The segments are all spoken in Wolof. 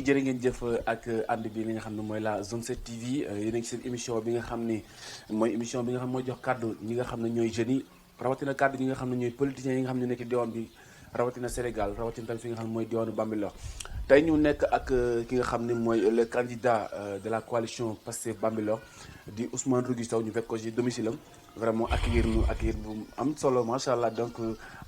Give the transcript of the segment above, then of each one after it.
jërë ngeen jëf ak ànd bi li nga xam ne mooy la Zone 7 TV yéen a ngi seen émission bi nga xam ni mooy émission bi nga xam mooy jox kàddu ñi nga xam ne ñooy jeunes yi rawatina kàddu ñi nga xam ne ñooy politiciens yi nga xam ne nekk diwaan bi rawatina Sénégal rawatina tamit fi nga xam ne mooy diwaanu Bambilor tey ñu nekk ak ki nga xam ne mooy le candidat de la coalition Pastef Bambilor di Ousmane Rougui Sow ñu fekk ko ci domicile am vraiment accueillir bu am solo macha allah donc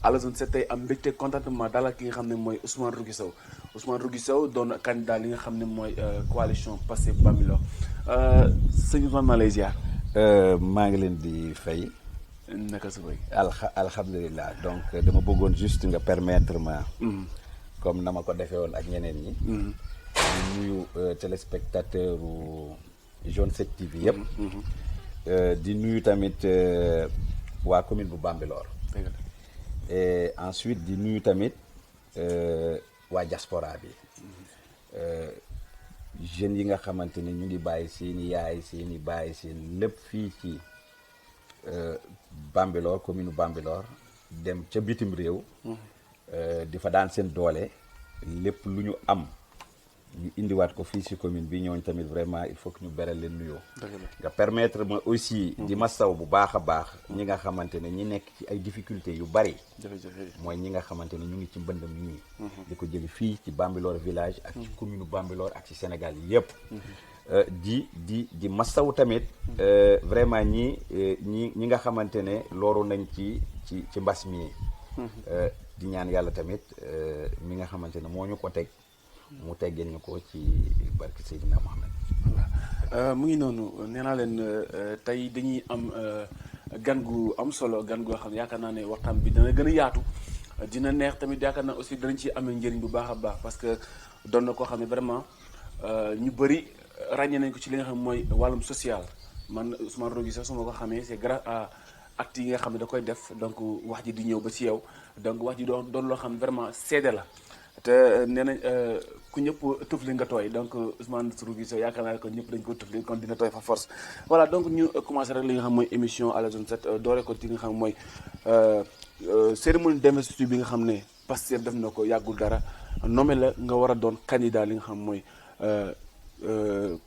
à la Zone 7 tey am mbégte contentement dalal ki nga xam ne mooy Ousmane Rougui Sow Ousmane Rougui Sow doon candidat li nga xam ne mooy coalition Pastef Bambilor sëñ Ousmane maa lay ziar. maa ngi leen di fay. naka su bëgg. alhamdulilah donc dama bëggoon juste nga permettre ma. comme na ma ko defee woon ak ñeneen ñi. di nuyu téléspectateur Zone 7 TV yëpp. di nuyu tamit waa commune bu Bambilor. et ensuite di nuyu tamit waa diaspora bi. jeunes yi nga xamante ni ñu ngi bàyyi seeni yaay seeni bàyyi seen lépp fii ci Bambilor commune Bambilor dem ca bitim réew. di fa daan seen doole lépp lu ñu am ñu indiwaat ko fii ci commune bi ñooñu tamit vraiment il faut que ñu beral leen nuyoo. nga permettre ma aussi. di ma saw bu baax a baax. ñi nga xamante ne ñi nekk ci ay difficultés yu bari. mooy ñi nga xamante ne ñu ngi ci mbëndam ñii. di ko jëli fii ci Bambilor village. ak ci commune Bambilor ak ci Sénégal yépp di masaw tamit vraiment ñi nga xamante ne looru nañ ci mbas mi. di ñaan yàlla tamit mi nga xamante ne moo ñu ko teg mu teggeel ñu ko ci barke Seydina Mohamed. voilà mu ngi noonu nee naa leen tey dañuy am gan gu am solo gan goo xam ne yaakaar naa ne waxtaan bi dana gën a yaatu dina neex tamit yaakaar naa aussi danañ ci amee njëriñ bu baax a baax parce que doon na koo xam ne vraiment ñu bëri ràññee nañ ko ci li nga xam mooy wàllum social man Ousmane Rougui Sow su ma ko xamee c'est grâce à acte yi nga xam ne da koy def donc wax ji di ñëw ba ci yow donc wax ji doon loo xam ne vraiment seede la te nee nañ ku ñëpp tëfli nga tooy donc Ousmane Rougui Sow yaakaar naa ko ñëpp dañ ko tëfli kon dina tooy fa force. voilà donc ñu commencé rek li nga xam mooy émission à la Zone 7 doore ko ci li nga xam mooy cérémonie d'investiture bi nga xam ne Pastef def na ko yàggul dara nommé la nga war a doon candidat li nga xam mooy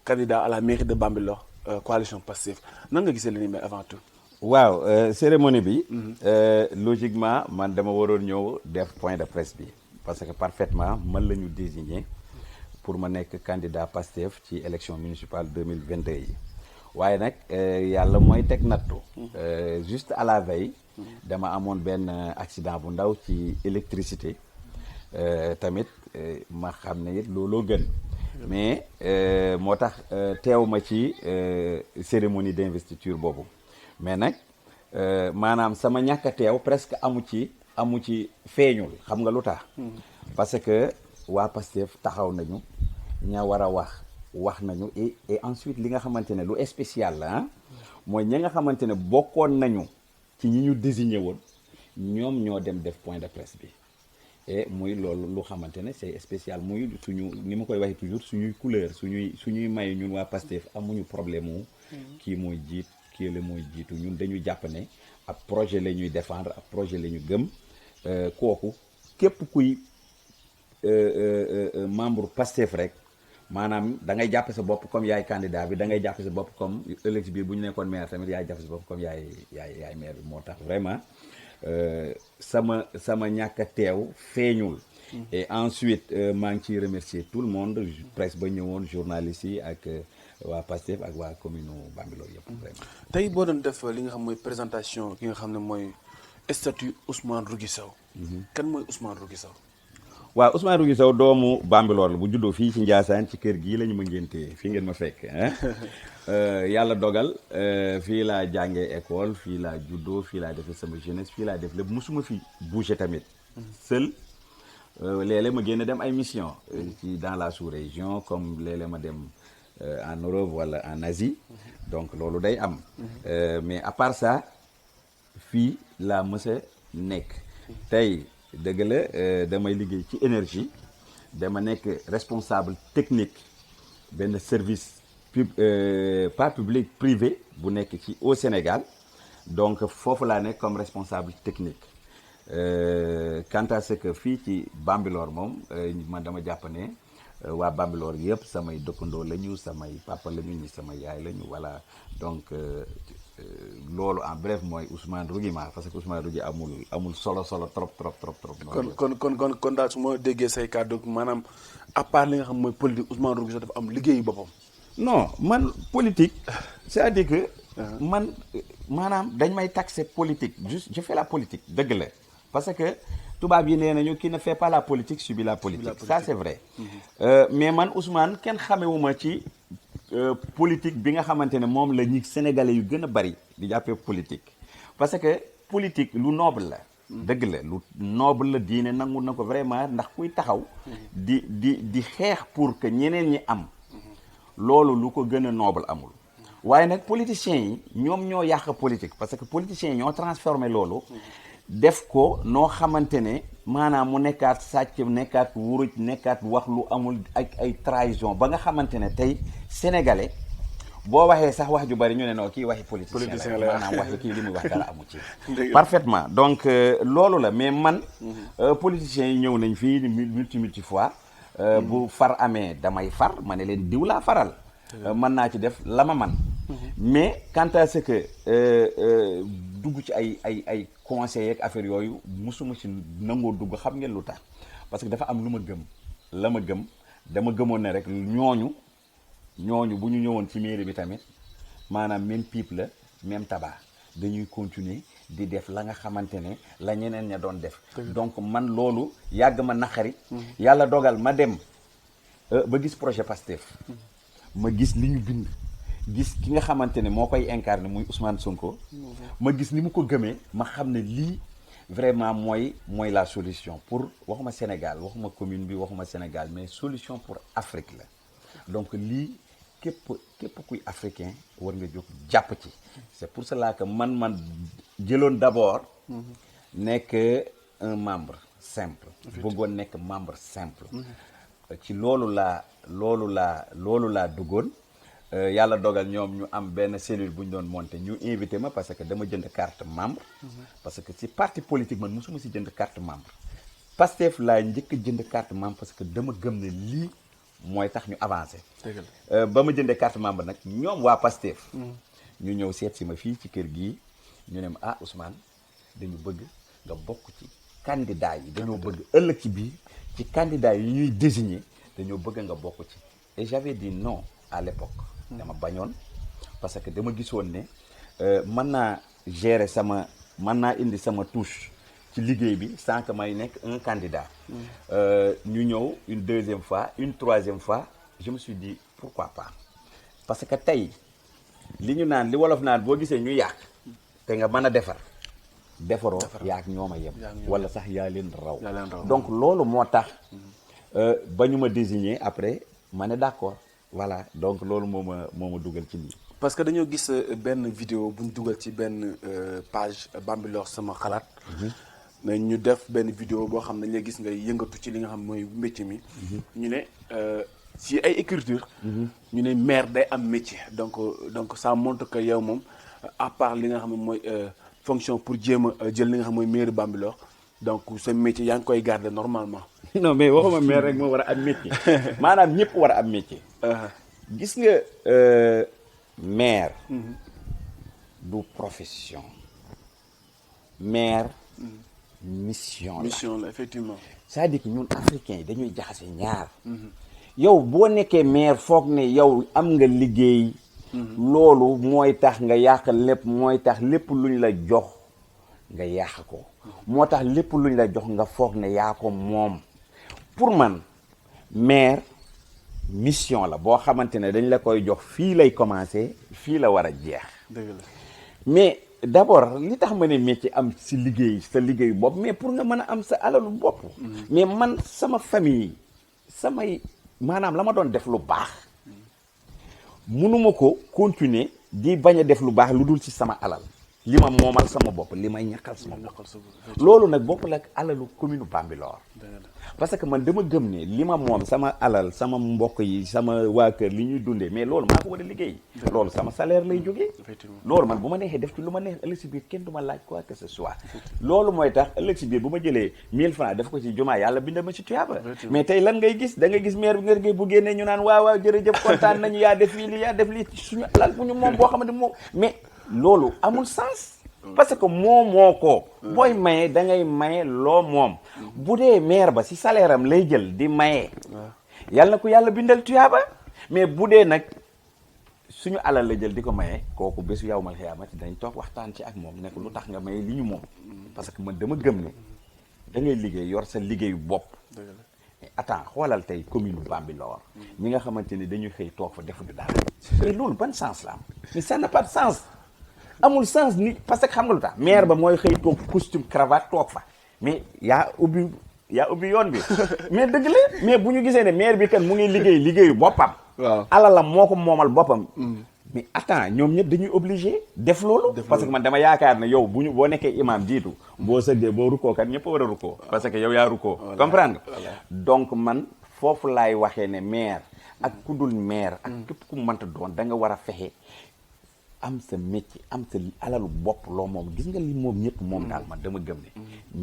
candidat à la mairie de Bambilor coalition Pastef nan nga gisee li ni mel avant tout. waaw cérémonie bi. logiquement man dama waroon ñëw def point de presse bi parce que parfaitement man la ñu désigné pour ma nekk candidat Pastef ci élection municipale 2022 yi waaye nag yàlla mooy teg nattu. juste à la veille. dama amoon benn accident bu ndaw ci électricité tamit ma xam ne it looloo gën. mais moo tax teew ma ci cérémonie d'investiture boobu. mais nag maanaam sama ñàkk a teew presque amu ci feeñul xam nga lu tax. parce que waa Pastef taxaw nañu ña war a wax nañu et ensuite li nga xamante ne lu spécial la mooy ñi nga xamante ne bokkoon nañu ci ñi ñu désigné woon ñoom ñoo dem def point de presse bi et muy loolu lu xamante ne c'est spécial muy suñu ni ma koy waxee toujours suñuy couleur suñuy may ñun waa Pastef amuñu problème mu kii mooy jiit kii la mooy jiitu ñun dañu jàpp ne ab projet la ñuy défendre ab projet la ñu gëm kooku képp kuy membre Pastef rek maanaam da ngay jàppe sa bopp comme yaay candidat bi da ngay jàppe sa bopp comme ëllëg bi bu ñu nekkoon maire tamit yaay jàppe sa bopp comme yaay maire bi moo tax vraiment sama ñàkk a teew feeñul. et ensuite maa ngi ciy remercier tout le monde presse ba ñëwoon journalistes yi ak waa Pastef ak waa commune Bambilor yëpp vraiment. tey boo doon def li nga xam mooy présentation ki nga xam ne mooy statut Ousmane Rougui Sow. kan mooy Ousmane Rougui Sow. waaw Ousmane Rougui Sow doomu Bambilor la bu juddoo fii ci Ndiassane ci kër gii la ñu ma ngéntee fii ngeen ma fekk yàlla dogal fii laa jàngee école fii laa juddoo fii laa defee sama jeunesse fii laa def lépp musuma fi bouger tamit seul léeg-léeg ma génn dem ay mission ci dans la sous-région comme léeg-léeg ma dem en Europe wala en Asie donc loolu day am mais à part ça fii laa mës a nekk tey dëgg la damay liggéey ci énergie dama nekk responsable technique benn service pas public privé bu nekk ci au Sénégal donc foofu laa nekk comme responsable technique quant à ce que fii ci Bambilor moom man dama jàpp ne waa Bambilor yëpp samay dëkkandoo lañu samay papa lañu ñi samay yaay lañu voilà donc loolu en bref mooy Ousmane Rougui ma parce que Ousmane Rougui amul solo trop. kon daal su ma déggee say kàddu maanaam à part li nga xam mooy politique Ousmane Rougui sax dafa am liggéeyu boppam. non man politique c'est-à-dire que man maanaam dañ may taxer politique juste je fais la politique dëgg la parce que tubaab yi nee nañu qui ne fait pas la politique subit la politique ça c'est vrai mais man Ousmane kenn xamewuma ci politique bi nga xamante ne moom la ñi sénégalais yu gën a bari di jàppee politique parce que politique lu noble la dëgg la lu noble la diine nangu na ko vraiment ndax kuy taxaw di xeex pour que ñeneen ñi am loolu lu ko gën a noble amul waaye nag politiciens yi ñoom ñoo yàq politique parce que politiciens yi ñoo transformé loolu def ko noo xamante ne maanaam mu nekkaat sàcc nekkaat wuruj nekkaat wax lu amul ak ay trahison ba nga xamante ne tey sénégalais boo waxee sax wax ju bari ñu ne non kii waxi politicien la maanaam waxi kii li muy wax dara amu ci parfaitement donc loolu la mais man politiciens yi ñëw nañ fii multi fois bu far amee damay far ma ne leen diw laa faral mën naa ci def la ma man mais quant à ce que dugg ci ay conseils ak affaire yooyu musuma ci nangoo dugg xam ngeen lu tax parce que dafa am lu ma gëm la ma gëm dama gëmoon ne rek ñooñu bu ñu ñëwoon ci mairie bi tamit maanaam même pipe la même tabac dañuy continuer di def la nga xamante ne la ñeneen ña doon def donc man loolu yàgg ma naqari yàlla dogal ma dem ba gis projet Pastef ma gis li ñu bind gis ki nga xamante ne moo koy incarné muy Ousmane Sonko ma gis ni mu ko gëmee ma xam ne lii vraiment mooy la solution pour waxuma Sénégal waxuma commune bi waxuma Sénégal mais solution pour Afrique la donc lii képp kuy africain war nga jóg jàpp ci c'est pour cela que man jëloon d'abord nekk un membre simple bëggoon nekk membre simple ci loolu laa duggoon yàlla dogal ñoom ñu am benn cellule bu ñu doon monter ñu invité ma parce que dama jënd carte membre parce que ci parti politique man mosuma si jënd carte membre Pastef laa njëkk a jënd carte membre parce que dama gëm ne lii mooy tax ñu avancé ba ma jëndee carte membre nag ñoom waa Pastef ñu ñëw seet si ma fii ci kër gii ñu ne ma Ousmane dañu bëgg nga bokk ci candidat yi dañoo bëgg ëllëg ci biir ci candidat yi ñuy désigner dañoo bëgg nga bokk ci et j'avais dit non à l'époque dama bañoon parce que dama gisoon ne mën naa gérer mën naa indi sama touche ci liggéey bi sans que may nekk un candidat ñu ñëw une deuxième fois une troisième fois je me suis dit pourquoi pas parce que tey li ñu naan li wolof naan boo gisee ñu yàq te nga mën a defaroo yaak ñoom a yem wala sax yaa leen raw donc loolu moo tax ba ñu ma désigner après ma ne d'accord voilà donc loolu moo ma dugal ci lii parce que dañoo gis benn vidéo bu ñu dugal ci benn page Bambilor sama xalaat na ñu def benn vidéo boo xam ne dañ lay gis ngay yëngatu ci li nga xam mooy métier mi ñu ne si ay écriture ñu ne maire day am métier donc ça montre que yow moom à part li nga xam ne mooy fonction pour jéem a jël li nga xam mooy maire Bambilor donc sa métier yaa ngi koy garder normalement non mais waxuma maire rek moo war a am métier maanaam ñëpp war a am métier gis nga maire du profession maire mission la effectivement c'est-à-dire que ñun africains yi dañuy jaxase ñaar yow boo nekkee maire foog ne yow am nga liggéey loolu mooy tax nga yàq lépp mooy tax lépp luñ la jox nga yàq ko moo tax lépp luñ la jox nga foog ne yaa ko moom pour man maire mission la boo xamante ne dañ la koy jox fii lay commencer fii la war a jeex dëgg la mais d'abord li tax ma ne métier am si liggéey sa liggéeyu bopp mais pour nga mën a am sa alalu bopp mais man sama famille maanaam la ma doon def lu baax mënuma ko continuer di bañ a def lu baax lu dul ci sama alal li ma moomal sama bopp li may ñaqal sama bopp loolu nag bokkul ak alalu commune Bambilor parce que man dama gëm ne li ma moom sama alal sama mbokk yi sama waa kër li ñuy dundee mais loolu maa ko war a liggéey loolu sama salaire lay jógee loolu man bu ma neexee def ci lu ma neex ëllëg si biir kenn du ma laaj quoi que ce soit loolu mooy tax ëllëg si biir bu ma jëlee 1000 francs def ko ci jumaa yàlla bind ma ci tuyaaba mais tey lan ngay gis da ngay gis maire bi nga bu génnee ñu naan waaw jërëjëf kontaan nañu yaa def lii suñu alal bu ñu moom boo xamante moom mais loolu amul sens parce que moo ko booy maye da ngay maye loo moom bu dee maire ba si salaire am lay jël di maye yàlla na ko yàlla bindal tuyaaba mais bu dee nag suñu alal la jël di ko maye kooku bésu yow mal xiyaamati dañ toog waxtaan ci ak moom nekk lu tax nga maye li ñu moom parce que man dama gëm ne da ngay liggéey yor sa liggéeyu bopp attends xoolal tey commune Bambilor ñi nga xamante ni dañuy xëy toog fa defuñu dara mais loolu ban sens la am mais ça n'a pas de sens amul sens ni parce que xam nga lu tax maire ba mooy xëy toog costume cravate toog fa mais yaa ubbi yoon bi mais dëgg la mais bu ñu gisee ne maire bi kan mu ngi liggéeyu boppam alalam moo ko moomal boppam mais attends ñoom ñëpp dañuy obligé def loolu parce que man dama yaakaar ne yow boo nekkee imam jiitu boo sëggee boo rukkoo kat ñëpp war a rukkoo parce que yow yaa rukkoo comprendre nga donc man foofu laay waxee ne maire ak ku dul maire ak képp ku mënta doon da nga war a fexe am sa métier am sa alalu bopp loo moom gis nga li moom ñëpp moom daal man dama gëm ne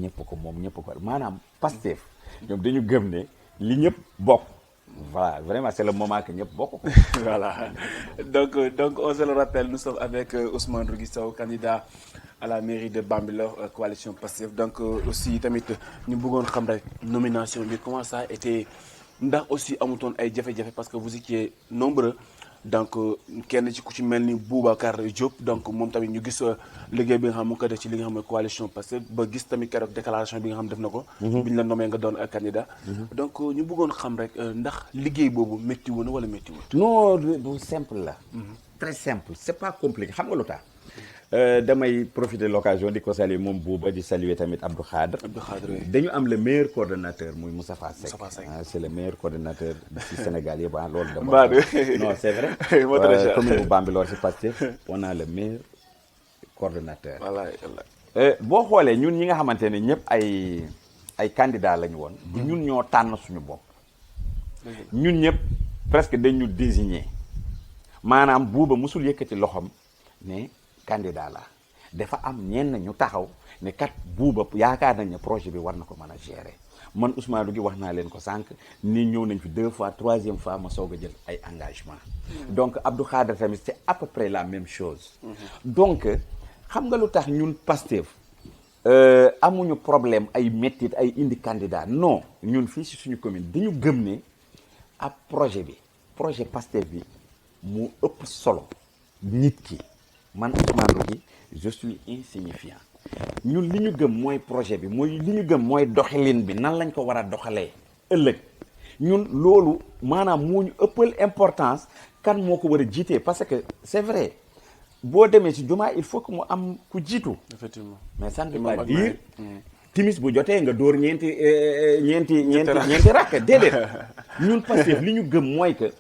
ñëpp ko moom ñëpp ko maanaam Pastef ñoom dañu gëm ne li ñëpp bokk voilà vraiment c'est le moment que ñëpp bokk ko voilà donc on se le rappelle nous sommes avec Ousmane Rougui Sow candidat à la mairie de Bambilor coalition Pastef donc aussi tamit ñu bëggoon xam rek nomination bi comment ça a été ndax aussi amutoon ay jafe-jafe parce que vous étiez nombreux donc kenn ci ku ci mel ni Boubacar Diop donc moom tamit ñu gis liggéey bi nga xam mu ngi ko def ci li nga xam ne coalition Pastef ba gis tamit keroog déclaration bi nga xam def na ko bi ñu la nommé nga doon candidat donc ñu bëggoon xam rek ndax liggéey boobu métti wu na wala métti wu non bu simple la très simple c'est pas compliqué xam nga lu tax damay profiter de l'occasion di ko saluer moom Bouba di saluer tamit Abdou Khadre dañu am le meilleur coordonnateur muy Moustapha Seck c'est le meilleur coordonnateur ci Sénégal yëpp loolu dama non c'est vrai commune bu Bambilor ci Pastef on a le meilleur coordonnateur boo xoolee ñun ñi nga xamante ne ñëpp ay candidats lañu woon du ñun ñoo tànn suñu bopp ñun ñëpp presque dañu désigner maanaam Bouba musul yëkkati loxom ne candidat la dafa am ñenn ñu taxaw ne kat Bouba yaakaar nañ ne projet bi war na ko mën a gérer man Ousmane Rougui wax naa leen ko sànq ni ñëw nañ fi 2 fois 3e fois ma soog a jël ay engagement donc Abdou Khadre tamit c'est à peu près la même chose donc xam nga lu tax ñun Pastef amuñu problème ay méttit ay indi candidat non ñun fii si suñu commune dañu gëm ne ab projet Pastef bi mu ëpp solo nit ki man Ousmane Rougui je suis insignifiant ñun li ñu gëm mooy projet bi mooy li ñu gëm mooy doxalin bi nan lañ ko war a doxalee ëllëg ñun loolu maanaam moo ñu ëppal importance kan moo ko war a jiitee parce que c'est vrai boo demee ci jumaa il faut que mu am ku jiitu effectivement mais ça ne veut pas dire timis bu jotee nga dóor ñeenti rakk déedéet ñun Pastef li ñu gëm mooy que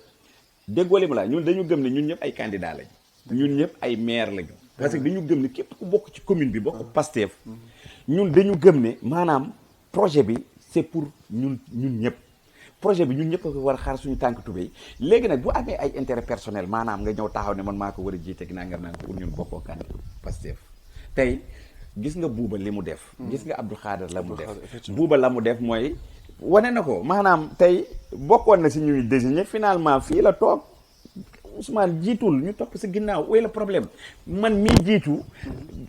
déggoo li ma la ñun dañu gëm ne ñun ñëpp ay candidats lañ ñun ñëpp ay maire lañu parce que dañu gëm ne képp ku bokk ci commune bi bokk Pastef ñun dañu gëm ne maanaam projet bi c'est pour ñun ñëpp projet bi ñun ñëpp ko war a xaar suñu tànk tubéy léegi nag bu amee ay intérêt personnel maanaam nga ñëw taxaw ne man maa ko war a jiite gi nangam pour ñun bokkoo kan Pastef tey gis nga Bouba li mu def gis nga Abdou Khadre la mu def Bouba la mu def mooy wane na ko maanaam tey bokkoon na si ñuy désigné finalement fii la toog Ousmane jiitul ñu topp sa ginnaaw ooy la problème man mii jiitu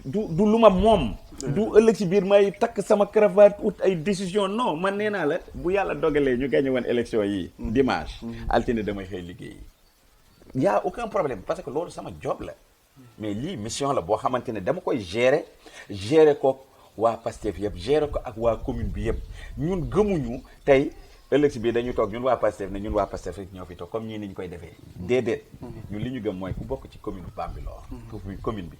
du lu ma moom du ëllëg si biir may takk sama cravate ut ay décision non man nee naa la bu yàlla dogalee ñu gagné woon élection yi dimanche altine damay xëy liggéey y a aucun problème parce que loolu sama job la mais lii mission la boo xamante ne dama koy gérer ko waa Pastef yëpp gérer ko ak waa commune bi yëpp ñun gëmuñu tey ëllëg si biir dañuy toog ñun waa Pastef ne ñun waa Pastef rek ñoo fi toog comme ñii ni ñu koy defee déedéet ñun li ñu gëm mooy ku bokk ci commune Bambilor commune bi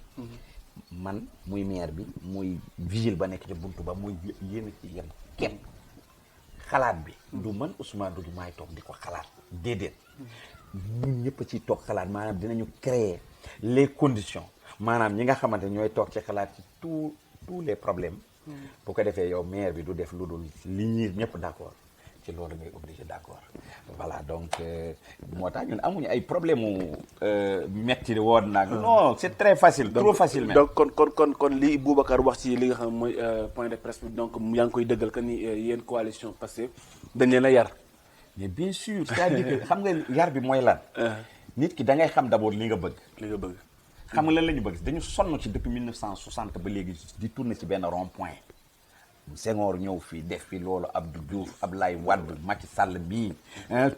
man muy maire bi muy vigile ba nekk ci buntu ba muy yéen ci yem kenn xalaat bi du man Ousmane Rougui maay toog di ko xalaat déedéet ñun ñëpp a ciy toog xalaat maanaam dinañu créer les conditions maanaam ñi nga xamante ñooy toog ci xalaat ci tous les problèmes bu ko defee yow maire bi du def lu dul li ñi ñëpp d'accord ci loolu ngay obligé d'accord voilà donc moo tax ñun amuñu ay problème mu metti woon nag non c'est très facile trop facile même. donc kon li Boubacar wax ci li nga xam mooy point de presse bi donc yaa ngi koy dëggal que ni yéen coalition Pastef dañ leen a yar. mais bien sûr c'est-à-dire que xam nga yar bi mooy lan. nit ki da ngay xam d'abord li nga bëgg. li nga bëgg. xam nga lan la ñu bëgg dañu sonn ci depuis 1960 ba léegi di tourner ci benn rond point. Senghor ñëw fii def fi loolu Abdou Diouf Abdoulaye Wade Macky Sall bii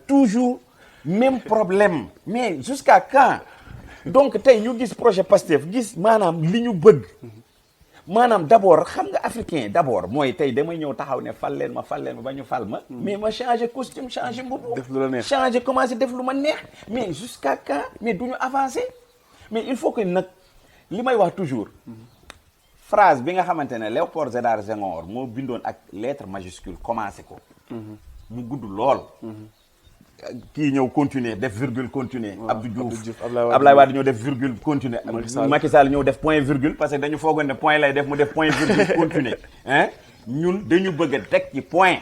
toujours même problème mais jusqu'à quand donc tey ñu gis projet Pastef gis maanaam li ñu bëgg maanaam d'abord xam nga africain d'abord mooy tey damay ñëw taxaw ne fal leen ma ba ñu fal ma mais ma changer costume changer mbubu def lu la neex changer commencer def lu ma neex mais jusqu'à quand mais du ñu avancer mais il faut que nag li may wax toujours phrase bi nga xamante ne Léopold Sédar Senghor moo bindoon ak lettre majuscule commencé ko mu gudd lool kii ñëw continuer def virgule continuer Abdou Diouf Abdoulaye Wade ñëw def virgule continuer Macky Sall ñëw def point virgule parce que dañu foogoon ne point lay def mu def point virgule continuer ñun dañu bëgg a teg ci point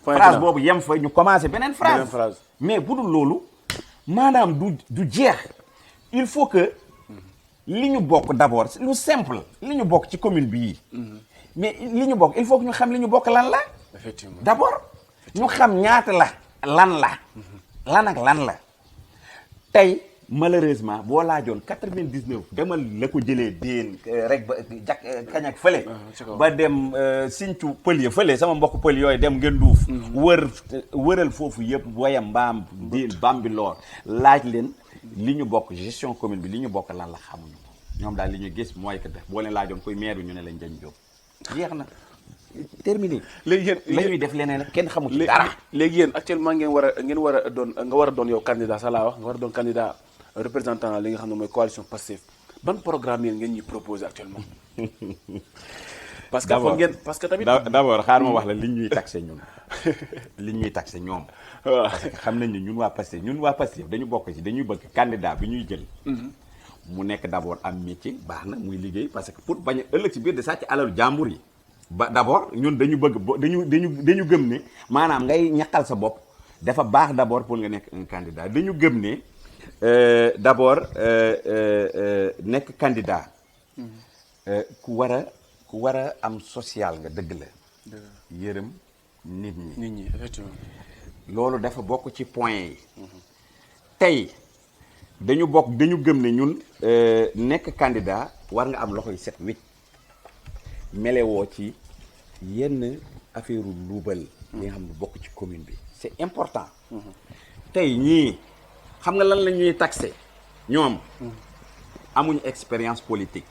phrase boobu yem fa ñu commencé beneen phrase mais bu dul loolu maanaam du jeex il faut que li ñu bokk d'abord lu simple li ñu bokk ci commune bii mais li ñu bokk il faut que ñu xam li ñu bokk lan la effectivement d'abord ñu xam ñaata la lan ak lan la tey malheureusement boo laajoon 99 demal la ko jëlee déen rek ba jak kañ ak fële ba dem Sinthiou pël ya fële sama mbokk pël yooyu dem ngeen duuf wëral foofu yëpp wayam mbaam déen Bambilor laaj leen li ñu bokk gestion commune bi li ñu bokk lan la xamuñu ñoom daal li ñu gis mooy que boo leen laajoon koy maire bi ñu ne lañ jañ jóg jeex na terminé. léegi yéen la ñuy def leneen nag kenn xamul ci dara. léegi yéen actuellement ngeen war a doon nga war a doon yow candidat sa laa wax nga war a doon candidat représentant li nga xam ne mooy coalition Pastef ban programme yéen ngeen ñuy proposer actuellement. parce que foog ngeen parce que tamit. d'abord xaar ma wax la li ñuy taxé ñun li ñuy taxé ñoom. waaw parce que xam nañ ne ñun waa Pastef dañu bokk ci dañuy bëgg candidat bi ñuy jël. mu nekk d'abord am métier baax na muy liggéey parce que pour bañ a ëllëg ci biir de sàcc alalu jàmbur yi. ba d'abord ñun dañu bëgg dañu gëm ne maanaam ngay ñaqal sa bopp dafa baax d'abord pour nga nekk un candidat dañu gëm ne d'abord nekk candidat ku war a am social nga dëgg la yërëm nit ñi effectivement loolu dafa bokk ci point yi tey dañu gëm ne ñun nekk candidat war nga am loxo yu set wicc melewoo ci yenn affaire luubal yi nga xam ne bokk ci commune bi c'est important tey ñii xam nga lan la ñuy taxé ñoom amuñu expérience politique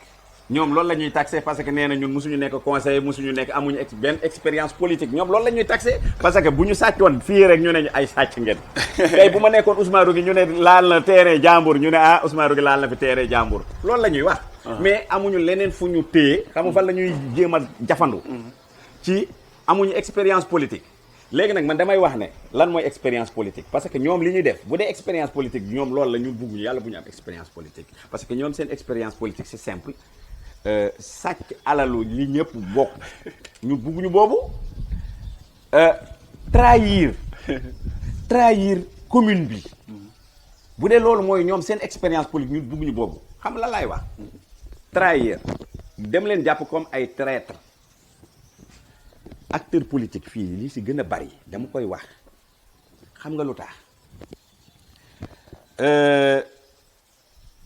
ñoom loolu la ñuy taxé parce que nee na ñun mosuñu nekk conseiller mosuñu nekk amuñu benn expérience politique ñoom loolu la ñuy taxé parce que bu ñu sàccoon fii rek ñu ne ñu ay sàcc ngeen tey bu ma nekkoon Ousmane Rougui ñu ne laal na terrain jàmbur ñu ne Ousmane Rougui laal na fi terrain jàmbur loolu la ñuy wax mais amuñu leneen fu ñu téye xam nga fan la ñuy jéem a jafandu ci amuñu expérience politique léegi nag man damay wax ne lan mooy expérience politique parce que ñoom li ñuy def bu dee expérience politique ñoom loolu la ñu bugguñu yàlla bu ñu am expérience politique parce que ñoom seen expérience politique c'est simple sàcc alalu li ñëpp bokk ñu bugguñu boobu trahir commune bi bu dee loolu mooy ñoom seen expérience politique ñu bugguñu boobu xam la laay wax trahir dem leen jàpp comme ay traître acteur politique fii li si gën a bari dama koy wax xam nga lu tax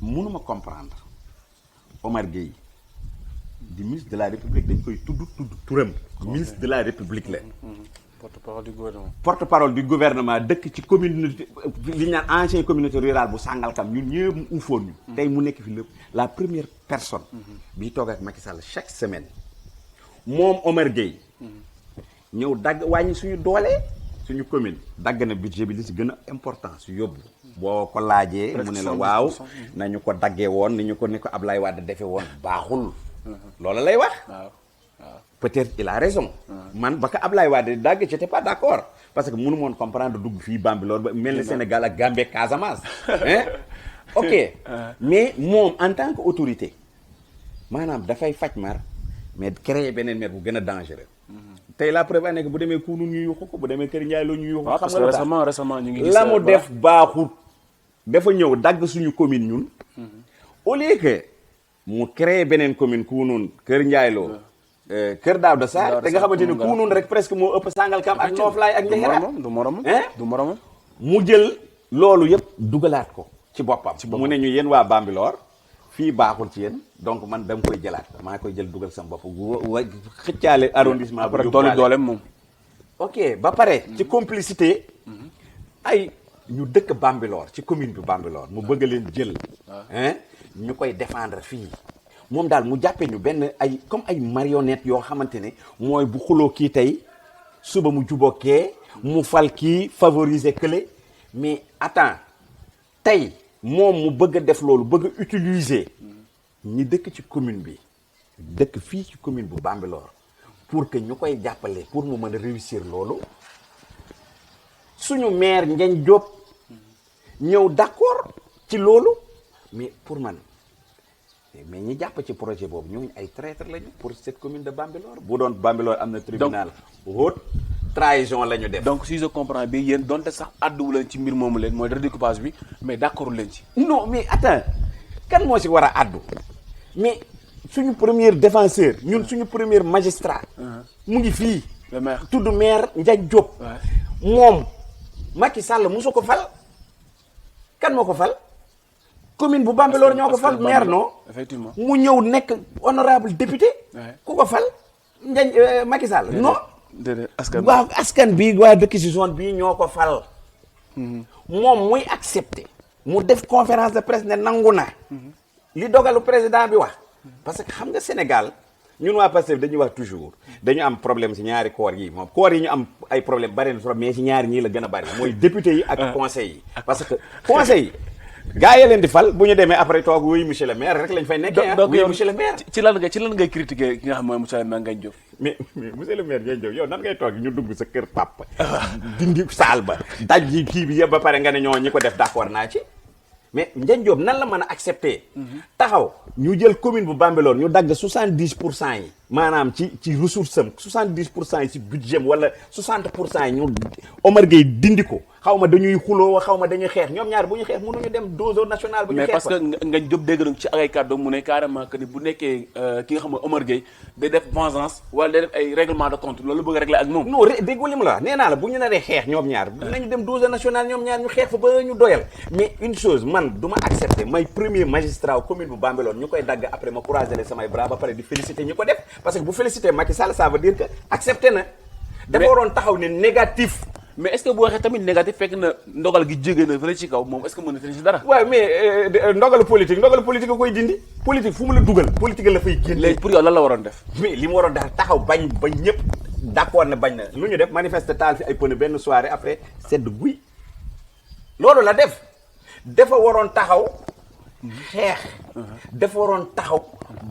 mënuma comprendre Omar Gueye di ministre de la République dañ koy tudd turam ministre de la République la porte-parole du gouvernement dëkk ci communauté li ñu naan ancienne communauté rurale bu Sangalkam ñun ñëpp mu uufoon ñu tey mu nekk fi lépp la première personne bi toog ak Macky Sall chaque semaine moom Omar Gueye ñëw dagg wàññi suñu doole suñu commune dagg na budget bi li si gën a important su yóbbu boo ko laajee mu ne la waaw nañu ko daggee woon ni ko Ablaye Wade defee woon baaxul loolu lay wax peut-être il a raison man ba ko Ablaye Wade dagg j'étais pas d'accord parce que mënu moon comprendre dugg fii Bambilor ba mel ni Sénégal ak Gambie Casamance ok mais moom en tant que autorité maanaam dafay faj mar mais créer beneen maire bu gën a dangereux. tey la preuve nekk bu demee Kounoune ñu yuuxu ko bu demee Kër Ndiaye Lo ñu yuuxu ko. parce que récemment ñu ngi gis la mu def baaxut. dafa ñëw dagg suñu commune ñun. au lieu que mu créer beneen commune Kounoune Kër Ndiaye Lo. Kër Daouda Sarr te nga xamante ne Kounoune rek presque moo ëpp Sangalkam ak Noflaay ak Ndiakhate. du moromam mu jël loolu yëpp dugalaat ko ci boppam. mu ne ñu yéen waa Bambilor fii baaxul ci yéen donc man dama koy jëlaat maa koy jël dugal sama bopp wa xëccaale arrondissement. après dooleem moom. ok ba pare ci complicité ay ñu dëkk Bambilor ci commune bi Bambilor mu bëgg leen jël. ñu koy défendre fii. moom daal mu jàppee ñu benn ay comme ay marionnette yoo xamante ne mooy bu xuloo kii tey suba mu jubóokee mu fal kii favoriser kële mais attends tey moom mu bëgg a def loolu bëgg a utiliser ñi dëkk ci commune bi dëkk fii ci commune bu Bambilor pour que ñu koy jàppale pour mu mën a réussir loolu suñu maire Ndiagne Diop ñëw d'accord ci loolu mais pour man mais ñi jàpp ci projet boobu ñooñu ay traître lañu pour cette commune de Bambilor bu doon Bambilor am na tribunal haute trahison la ñu def. donc si je comprends bi yéen donte sax àdduwu leen ci mbir moomu leen mooy redécoupage bi mais d'accord leen ci. non mais attends kan moo si war a àddu mais suñu premier défenseur ñun suñu premier magistrat. mu ngi fii. le maire tudd maire Ndiagne Diop. moom Macky Sall mosu ko fal kan moo ko fal. commune bu Bambilor ñoo ko fal maire non effectivement mu ñëw nekk honorable député. ku ko fal Ndiagne Macky Sall non. déedéet askan waaw askan bi waa dëkk si zone bii ñoo ko fal. moom muy accepté. mu def conférence de presse ne nangu na. li dogalu président bi wax. parce que xam nga Sénégal ñun waa Pastef dañuy wax toujours dañu am problème si ñaari corps yi moom corps yi ñu am ay problème bari na trop mais si ñaari ñii la gën a bari mooy député yi ak conseil yi. parce que conseil yi. gaa yi leen di fal bu ñu demee après toog wuy monsieur le maire rek lañ fay nekkee. donc oui monsieur le maire. ci lan ngay critiquer ki nga xam mooy monsieur le maire Ngagne Diop. mais monsieur le maire Ngagne Diop yow nan ngay toog ñu dugg sa kër papa. dindi saal ba daj ji kii bi yëpp ba pare nga ne ñoo ñi ko def d'accord naa ci. mais Ngagne Diop nan la mën a accepter. taxaw ñu jël commune bu Bambilor ñu dagg 70% yi. maanaam ci ressource am 70% yi si budget am wala 60% yi ñu Omar Gueye dindi ko xaw ma dañuy xuloo xaw ma dañuy xeex ñoom ñaar bu ñu xeex mënuñu dem dose nationale bu ñu xeex mais parce que Ngagne Diop dégg nañ ci ay kàddu mu ne carrément que ni bu nekkee ki nga xam ne Omar Gueye day def vengeance wala day def ay règlement de compte loolu bëgg a régler ak moom. non déggu li mu la nee naa la bu ñu naree xeex ñoom ñaar nañu dem dose nationale ñoom ñaar ñu xeex fa ba ñu doyal mais une chose man du ma accepter may premier magistrat commune bu Bambilor ñu koy dagg après ma croiser les samay bras ba pare di féliciter ñi ko def parce que bu féliciter Macky Sall ça veut dire que accepté na. dafa waroon taxaw ne négatif. mais est-ce que bu waxee tamit négatif fekk na ndogal gi jógee na fële ci kaw moom est-ce que mën na fi ci dara. waaw mais ndogalu politique a koy dindi. politique fu mu la dugal. politique la fay génne. léegi pour yow lan la waroon def. mais li mu waroon def taxaw bañ ñëpp d'accord na bañ na lu ñu def manifester taal fi ay pneu benn soirée après sedd guy. loolu la def dafa waroon taxaw. xeex. dafa waroon taxaw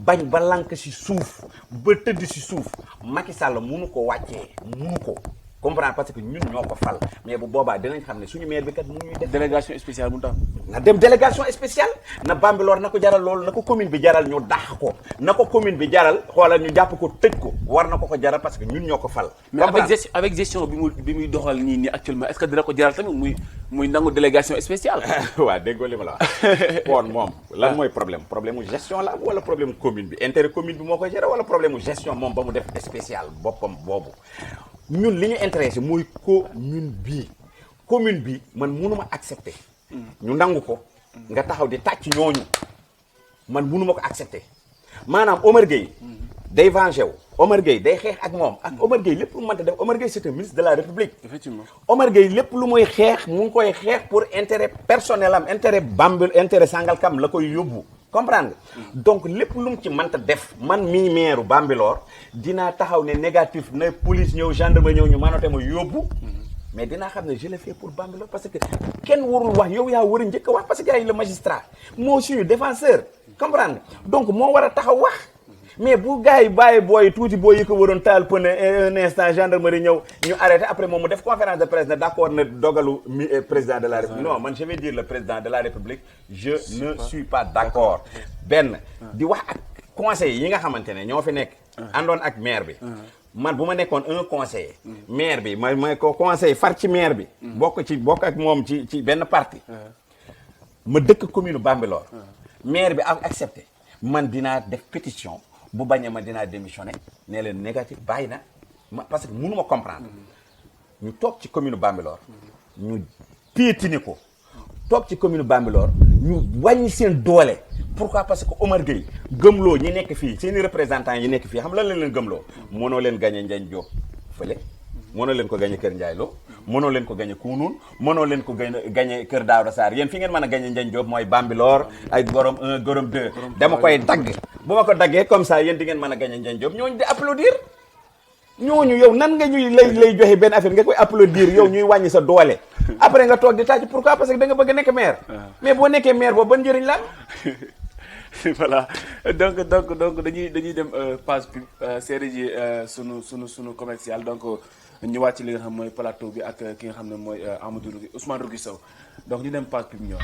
bañ ba lank ci suuf ba tëdd ci suuf Macky Sall munu ko wàccee munu ko comprendre parce que ñun ñoo ko fal mais bu boobaa dinañ xam ne suñu maire bi kat mu ñuy def. délégation spéciale mu tax. na dem délégation spéciale na Bambilor na ko jaral loolu na ko commune bi jaral ñu dàq ko na ko commune bi jaral xoolal ñu jàpp ko tëj ko war na ko jaral parce que ñun ñoo ko fal. mais avec gestion bi muy doxal nii actuellement est-ce que dina ko jaral tamit muy nangu délégation spéciale. waaw déggoo li ma la wax kon moom lan mooy problème mu gestion la wala problème commune bi intérêt commune bi moo koy gérer wala problème mu gestion moom ba mu def spécial boppam boobu ñun li ñu intéressé mooy commune bi man mënuma accepter. ñu nangu ko nga taxaw di tàcc ñooñu man mënuma ko accepter maanaam Omar Gueye day vengé wu Omar Gueye day xeex ak moom ak Omar Gueye lépp lu mu mënta def Omar Gueye c'est un ministre de la République. Effectivement Omar Gueye lépp lu muy xeex mu ngi koy xeex pour intérêt personnel am intérêt Bambil intérêt Sangalkam la koy yóbbu comprendre nga donc lépp lu mu ci mënta def man mii maire Bambilor dinaa taxaw ne négatif na police ñëw gendarme ñëw ñu manote ma yóbbu mais dinaa xam ne je l'ai fait pour Bambilor parce que kenn warul wax yow yaa war a njëkk a wax parce que yaay le magistrat moo suñu défenseur comprendre nga donc moo war a taxaw wax mais bu gars yi bàyyi booy tuuti booy yi ko waroon taal pneu un instant gendarmerie ñëw ñu arrêté après moom mu def conférence de presse ne d'accord na dogalu président de la république non man je vais dire le président de la république je ne suis pas d'accord benn di wax ak conseil yi nga xamante ne ñoo fi nekk àndoon ak maire bi man bu ma nekkoon un conseiller maire bi ma ko conseil far ci maire bi bokk ak moom ci benn parti ma dëkk commune Bambilor maire bi ak accepté man dinaa def pétition bu bañee ma dinaa démissionné ne leen négatif bàyyi na parce que mënu ma comprendre ñu toog ci commune Bambilor ñu piétiner ko toog ci commune Bambilor ñu wàññi seen doole pourquoi parce que Omar Gueye gëmloo ñi nekk fii seeni représentants yi nekk fii xam lan leen gëmloo mënoo leen gagné Ndiagne Diop fële mënoo leen ko gagné Kër Ndiaye Lo mënoo leen ko gagné Kounoune mënoo leen ko gagné Kër Daouda Sarr yéen fi ngeen mën a gagné Ndiagne Diop mooy Bambilor ay gorom 1 gorom 2 dama koy dagg bu ma ko daggee comme ça yéen di ngeen mën a gagné Ndiagne Diop ñooñu di applaudir ñooñu yow nan nga ñuy lay joxe benn affaire nga koy applaudir yow ñuy wàññi sa doole après nga toog di tàcc pourquoi parce que da nga bëgg nekk maire mais boo nekkee maire boobu ban njëriñ la voilà donc dañuy dem page pub CRG sunu commercial donc ñu wàcc li nga xam mooy plateau bi ak ki nga xam ne mooy Amadou Ousmane Rougui Sow donc ñu dem page pub ñëw.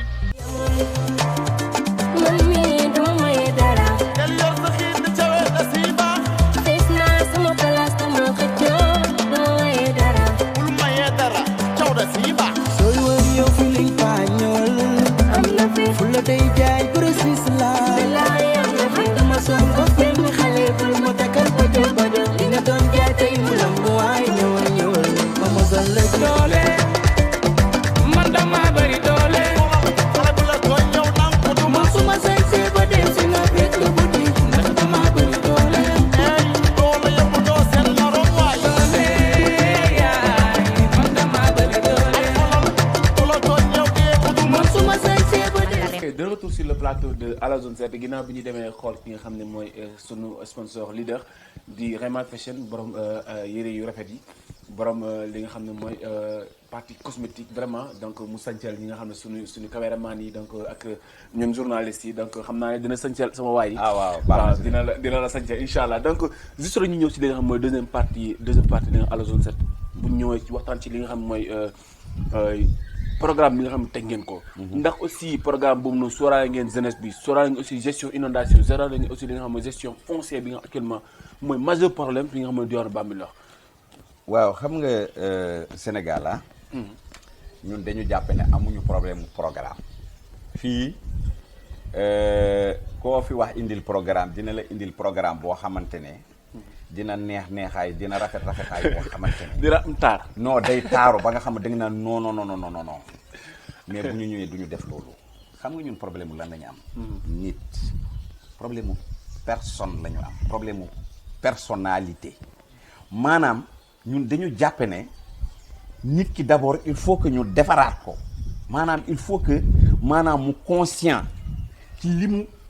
sur le plateau de à la zone 7 ginnaaw bi ñu demee xool ki nga xam ne mooy sunu sponsor leader di Rema Fashion borom yére yu rafet yi borom li nga xam ne mooy partie cosmétique vraiment donc mu sancal ñi nga xam ne suñu caméraman yi donc ak ñun journalistes yi donc xam naa ne dina sancal sama waay yi. waaw dina la sancal incha allah donc juste rek ñu ñëw ci li nga xam mooy deuxième partie li nga à la zone 7 bu ñu ñëwee ci waxtaan ci li nga xam mooy programme bi nga xam ne teg ngeen ko. ndax aussi programme boobu noonu sóoraale ngeen jeunesse bi sóoraale ngeen aussi gestion inondation sóoraale ngeen aussi li nga xam mooy gestion foncière bi nga actuellement mooy majeur problème fi nga xam ne diwaanu Bambilor. waaw xam nga Sénégal ah. ñun dañu jàpp ne amuñu problème mu programme. fii koo fi wax indil programme dina la indil programme boo xamante ne. dina neexaay dina rafetaay boo xamante ne. dina am taar. non day taaru ba nga xam ne da nga naan non mais bu ñu ñëwee du ñu def loolu xam nga ñun problème mu lan la ñu am. nit problème mu personne la ñu am problème mu personnalité maanaam ñun dañu jàppe ne nit ki d'abord il faut que ñu defaraat ko maanaam il faut que maanaam mu conscient ci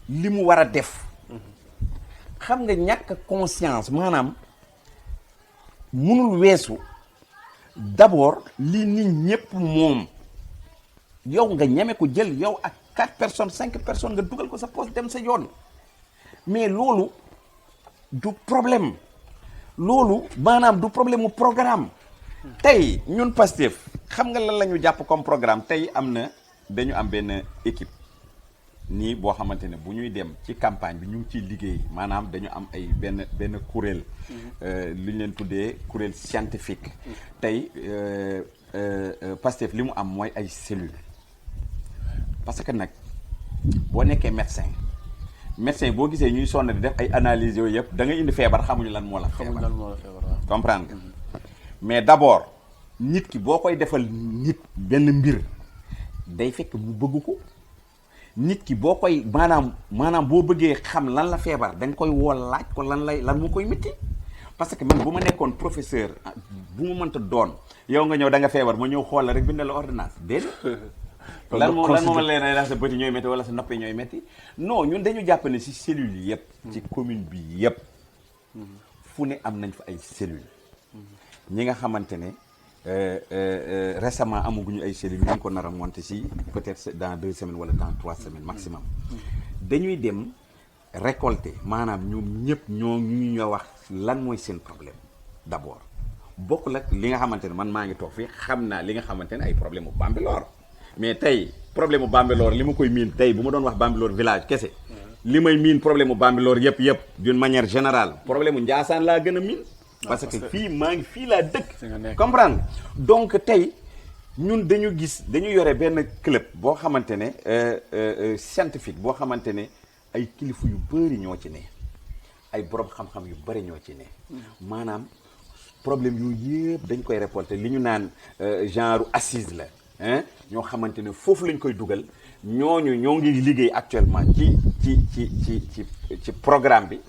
li mu war a def. xam nga ñàkk conscience maanaam munul weesu d'abord li nit ñëpp moom yow nga ñeme ko jël yow ak 4 personnes 5 personnes nga dugal ko sa poche dem sa yoon mais loolu du problème loolu maanaam du problème mu programme tey ñun Pastef xam nga lan la ñu jàpp comme programme tey dañu am benn équipe nii boo xamante ne bu ñuy dem ci campagne bi ñu ngi ciy liggéey maanaam dañu am ay benn kuréel li ñu leen tuddee kuréel scientifique tey Pastef li mu am mooy ay cellules parce que nag boo nekkee médecin boo gisee ñuy sonn di def ay analyses yooyu yëpp da ngay indi feebar xamuñu lan moo la feebar comprendre nga mais d'abord nit ki boo koy defal nit benn mbir day fekk mu bëgg ko nit ki boo koy maanaam boo bëggee xam lan la feebar da nga koy woo laaj ko lan moo koy métti parce que man bu ma nekkoon professeur bu ma mënta doon yow nga ñëw da nga feebar ma ñëw xool la rek bindal la ordonnance déedéet lan moo leen ay sa bëti ñooy métti wala sa noppi ñooy métti non ñun dañu jàpp ne ci cellules yi yëpp ci commune bi yëpp fu ne am nañ fa ay cellules ñi nga xamante ne récemment amaguñu ay cellules ñu ngi ko nar a monter ci peut-être dans 2 semaines wala dans 3 semaines maximum dañuy dem récolter maanaam ñoom ñëpp ñu wax lan mooy seen problème d'abord bokkul ak li nga xamante ne man maa ngi toog fii xam naa li nga xamante ne ay problème mu Bambilor mais tey problème mu Bambilor li ma koy miin tey bu ma doon wax Bambilor village kese li may miin problème mu Bambilor yëpp d'une manière générale problème mu Ndiassane laa gën a miin parce que fii laa dëkk comprendre donc tey ñun dañu yore benn club boo xamante ne scientifique boo xamante ne ay kilifa yu bëri ñoo ci ne ay borom xam-xam yu bëri ñoo ci ne maanaam problème yooyu yëpp dañ koy récolter li ñu naan genre assise la ñoo xamante ne foofu lañ koy dugal ñoo ngi liggéey actuellement ci programme bi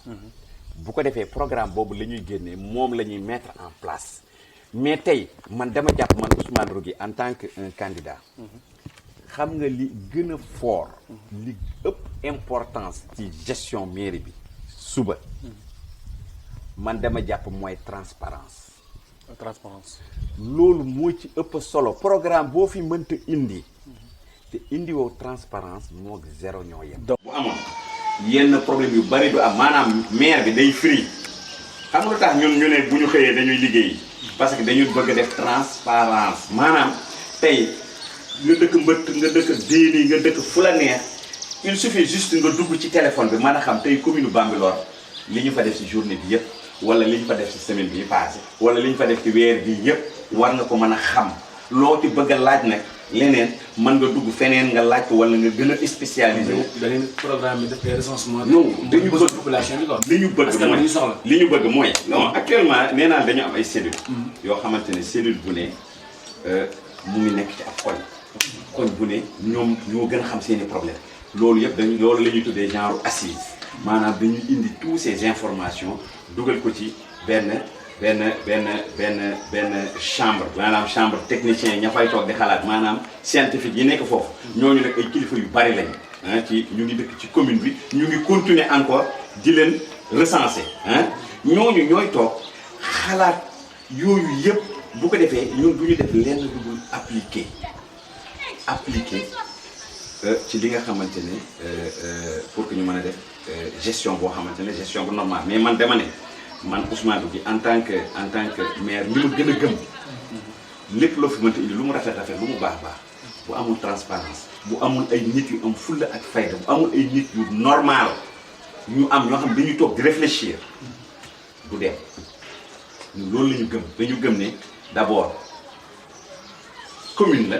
bu ko defee programme boobu la ñuy génnee moom la ñuy mettre en place mais tey man dama jàpp man Ousmane Rougui en tant que un candidat xam nga li gën a fort li ëpp importance ci gestion mairie bi suba man dama jàpp mooy transparence loolu moo ci ëpp solo programme boo fi mënta indi te indiwoo transparence moo zéro ñoo yem bu amoon yenn problème yu bari du am maanaam maire bi day free xam nga lu tax ñun ñu ne bu ñu xëyee dañuy liggéey parce que dañu bëgg a def transparence maanaam tey nga dëkk mbëtt nga dëkk déeni nga dëkk fu la neex il suffit juste nga dugg ci téléphone bi mën a xam tey commune Bambilor li ñu fa def ci journée bi yëpp wala li ñu fa def ci semaine bi passé wala li ñu fa def ci weer bi yëpp war nga ko mën a xam loo ci bëgg a laaj nag leneen mën nga dugg feneen nga laaj ko wala nga gën a spécialisé wu. beneen programme bi dafay recensement. non dañu bëgg population bi quoi. li ñu bëgg mooy non actuellement nee naa dañu am ay cellules. yoo xamante ne cellule bu ne mu ngi nekk ci ab koñ bu ne ñoom ñoo gën a xam seen i problème loolu yëpp loolu la ñuy tuddee genre assise maanaam dañuy indi toutes ces informations dugal ko ci benn chambre maanaam chambre technicien ña fay toog di xalaat maanaam scientifique yi nekk foofu ñooñu nag ay kilifa yu bari lañu ci ñu ngi dëkk ci commune bi ñu ngi continuer encore di leen recenser ñooñu ñooy toog xalaat yooyu yëpp bu ko defee ñun du ñu def lenn lu dul appliquer ci li nga xamante ne pour que ñu mën a def gestion boo xamante ne gestion bu normale mais man dama ne man Ousmane Rougui en tant que maire li ma gën a gëm lépp loo fi mënta indi lu mu rafet lu mu baax bu amul transparence bu amul ay nit yu am fulla ak fayda bu amul ay nit yu normal ñu am ñoo xam dañuy toog di réfléchir du dem loolu la ñu gëm dañu gëm ne d'abord commune la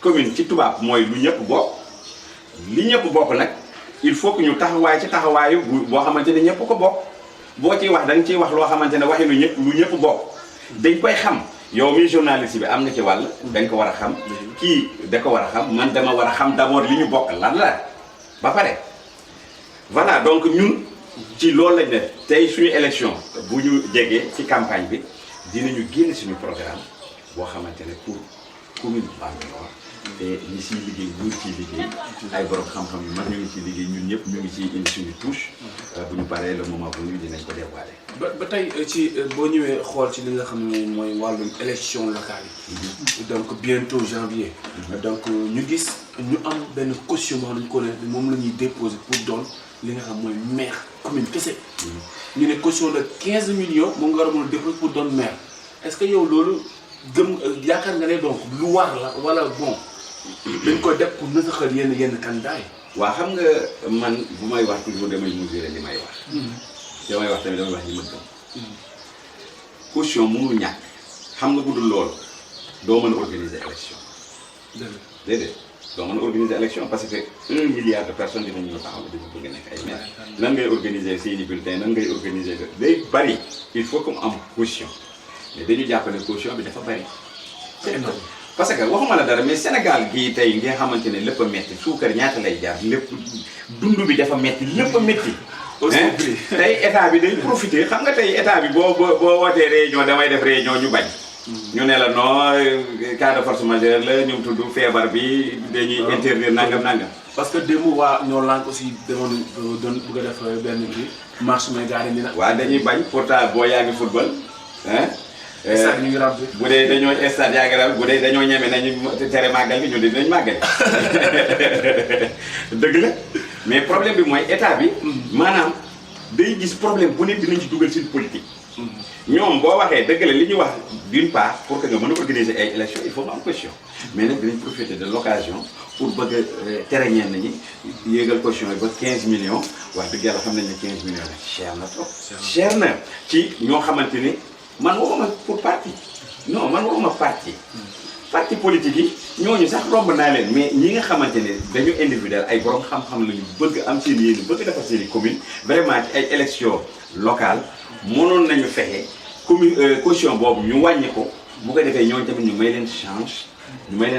commune ci tubaab mooy lu ñëpp bokk li ñëpp bokk nag il faut que ñu taxawaay ci taxawaayu boo xamante ne ñëpp ko bokk boo ciy wax da nga ciy wax loo xamante ne waxi lu ñëpp bokk dañ koy xam yow mi journaliste bi am nga ci wàll dañ ko war a xam kii da ko war a xam man dama war a xam d'abord li ñu bokk lan la ba pare voilà donc ñun ci loolu lañ def tey suñu élection bu ñu jegee ci campagne bi dinañu génn suñu programme boo xamante ne pour commune Bambilor te ñi siy liggéey ñu ngi ciy liggéey ay borom xam-xam yu mag ñu ngi ciy liggéey ñun ñëpp ñu ngi ciy indi suñu touche bu ñu paree le moment bu ñu dinañ ko dévoiler. ba tey ci boo ñëwee xool ci li nga xam ne mooy wàllum élection locale yi. donc bientôt janvier. donc ñu gis ñu am benn caution boo xam ne ko ne moom la ñuy déposer pour doon li nga xam mooy maire commune kese. ñu ne caution de 15 millions moom nga war a mën a déposer pour doon maire est-ce que yow loolu gëm yaakaar nga ne donc lu war la wala bon. dañ ko def pour nasaxal yenn candidat yi. waaw xam nga man bu may wax toujours damay mesurer li may wax. damay wax tamit damay wax li ma gëm. caution mënul ñàkk xam nga bu dul loolu doo mën a organiser élection. déedéet doo mën a organiser élection parce que 1 milliard de personnes dinañu ñëw taxaw dañu bëgg nekk ay maire. nan ngay organiser seeni bulletin nan ngay organiser day bari il faut que mu am caution mais dañu jàpp ne caution bi dafa bari. c'est énorme. parce que waxuma la dara mais Sénégal gii tey nga xamante ne lépp a métti suukar ñaata lay jaar lépp dund bi dafa métti lépp a métti. tey état bi day profité xam nga tey état bi boo wootee réunion damay def réunion ñu bañ. ñu ne la non cas de force majeure la ñu tudd feebar bi dañuy interdire nangam. parce que démb waa ñoo lànk aussi doon bëgg a def benn bi marche mais gars yi waaw dañuy bañ pourtant boo yaa ngi football stade ñu ngi rab bi bu dee dañoo stade yaa ngi rab bu dee dañoo ñeme nañu tere màggal bi ñu dinañ màggal dëgg la mais problème bi mooy état bi maanaam day gis problème bu ne dinañ ci dugal seen politique ñoom boo waxee dëgg la li ñuy wax d'une part pour que nga mën a organiser ay élections il faut nga am caution mais nag dinañ profiter de l'occasion pour bëgg a tere ñenn ñi yéegal caution yi ba 15 millions wax dëgg yàlla xam nañ ne 15 millions la cher na trop. cher na ci ñoo xamante ni man waxuma pour parti non man waxuma parti. parti politique yi ñooñu sax romb naa leen mais ñi nga xamante ne dañu individuel ay borom xam-xam lañu bëgg am seen yéen bëgg defar seen i commune vraiment ci ay élections locales mënoon nañu fexe commune caution boobu ñu wàññi ko bu ko defee ñooñu tamit ñu may leen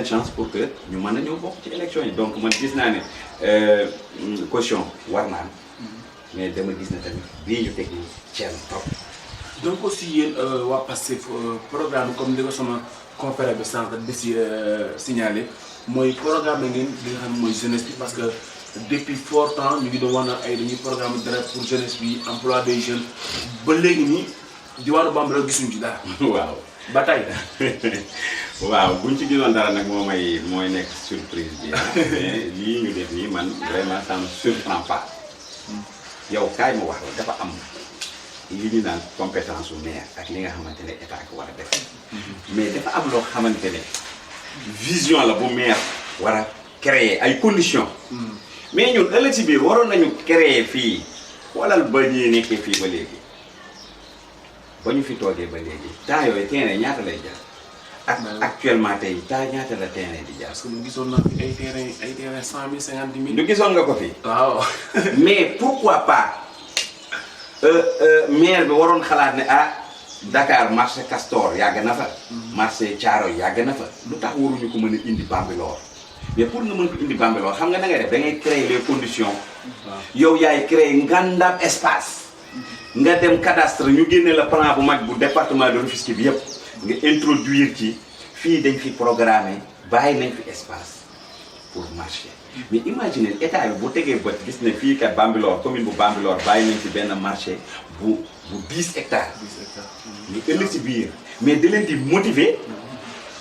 chance pour que ñu mën a ñëw bokk ci élections yi donc man gis naa ne caution war na am mais dama gis na tamit bii ñu teg nii cher trop. donc aussi yéen waa Pastef programme comme li ko sama conférence bi sànq di si signalé mooy programme ngeen li nga xam ne mooy jeunesse bi parce que depuis fort temps ñu ngi doon wax na ay dañuy programme dara pour jeunesse bi emploi des jeunes ba léegi nii diwaanu Bambey gisuñu ci dara. waaw ba tey. waaw buñ ci gisoon dara nag mooy nekk surprise bi mais lii ñu def nii man vraiment ça me surprend pas yow kaay ma wax la dafa am. li ñu naan compétence u maire ak li nga xamante ne état ko war a def mais dafa am loo xamante ne vision la bu maire war a créer ay conditions mais ñun ëllëg si biir waroon nañu créer fii xoolal ba ñuy nekkee fii ba léegi ba ñu fi toogee ba léegi temps yooyu terrain ñaata lay jar ak actuellement tey temps ñaata la terrain di jar. parce que mu gisoon na fi ay terrain 100 000 50 000. du gisoon nga ko fi. waaw. mais pourquoi pas. maire bi waroon xalaat ne Dakar marché Castor yàgg na fa. marché Thiaroye yàgg na fa. lu tax waruñu ko mën a indi Bambilor mais pour nga mën ko indi Bambilor xam nga da ngay def da ngay créer les conditions. yow yaay créer ngandam espace. nga dem cadastre ñu génne la plan bu mag bu département de Rufisque bi yëpp. nga introduire ci fii dañ fi programmer bàyyi nañ fi espace pour marché. mais imaginez état bi bu tegee bët gis ne fii kat Bambilor commune bu Bambilor bàyyi nañ ci benn marché bu 10 hectares. 10 hectares. ñu ëllëg si biir mais da leen di motiver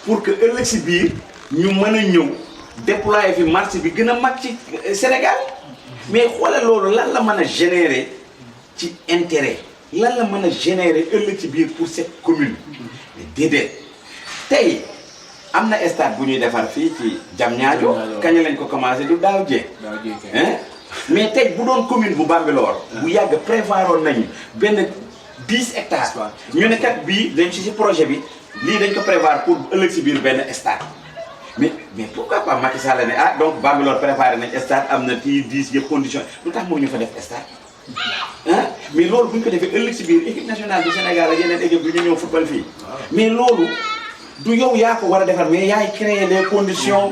pour que ëllëg si biir ñu mën a ñëw déployer fi marché bi gën a mag ci Sénégal mais xoolal loolu lan la mën a générer ci intérêt lan la mën a générer ëllëg si biir pour cette commune mais déedéet tey. am na stade bu ñuy defar fii ci Diamniadio kañ lañ ko commencé du daaw jéeg mais tey bu doon commune bu Bambilor bu yàgg prévoiroon nañu benn 10 hectares ñu ne kat bii dañ ci projet bi lii dañ ko prévoir pour ëllëg si biir benn stade mais pourquoi pas Macky Sall ne donc Bambilor préparé nañ stade am na kii 10 yëpp condition lu tax moo ñu fa def stade mais loolu bu ñu ko defee ëllëg si biir équipe nationale du Sénégal ak yeneen équipe du ñu ñëw football fii mais loolu du yow yaa ko war a defar mais yaay créer les conditions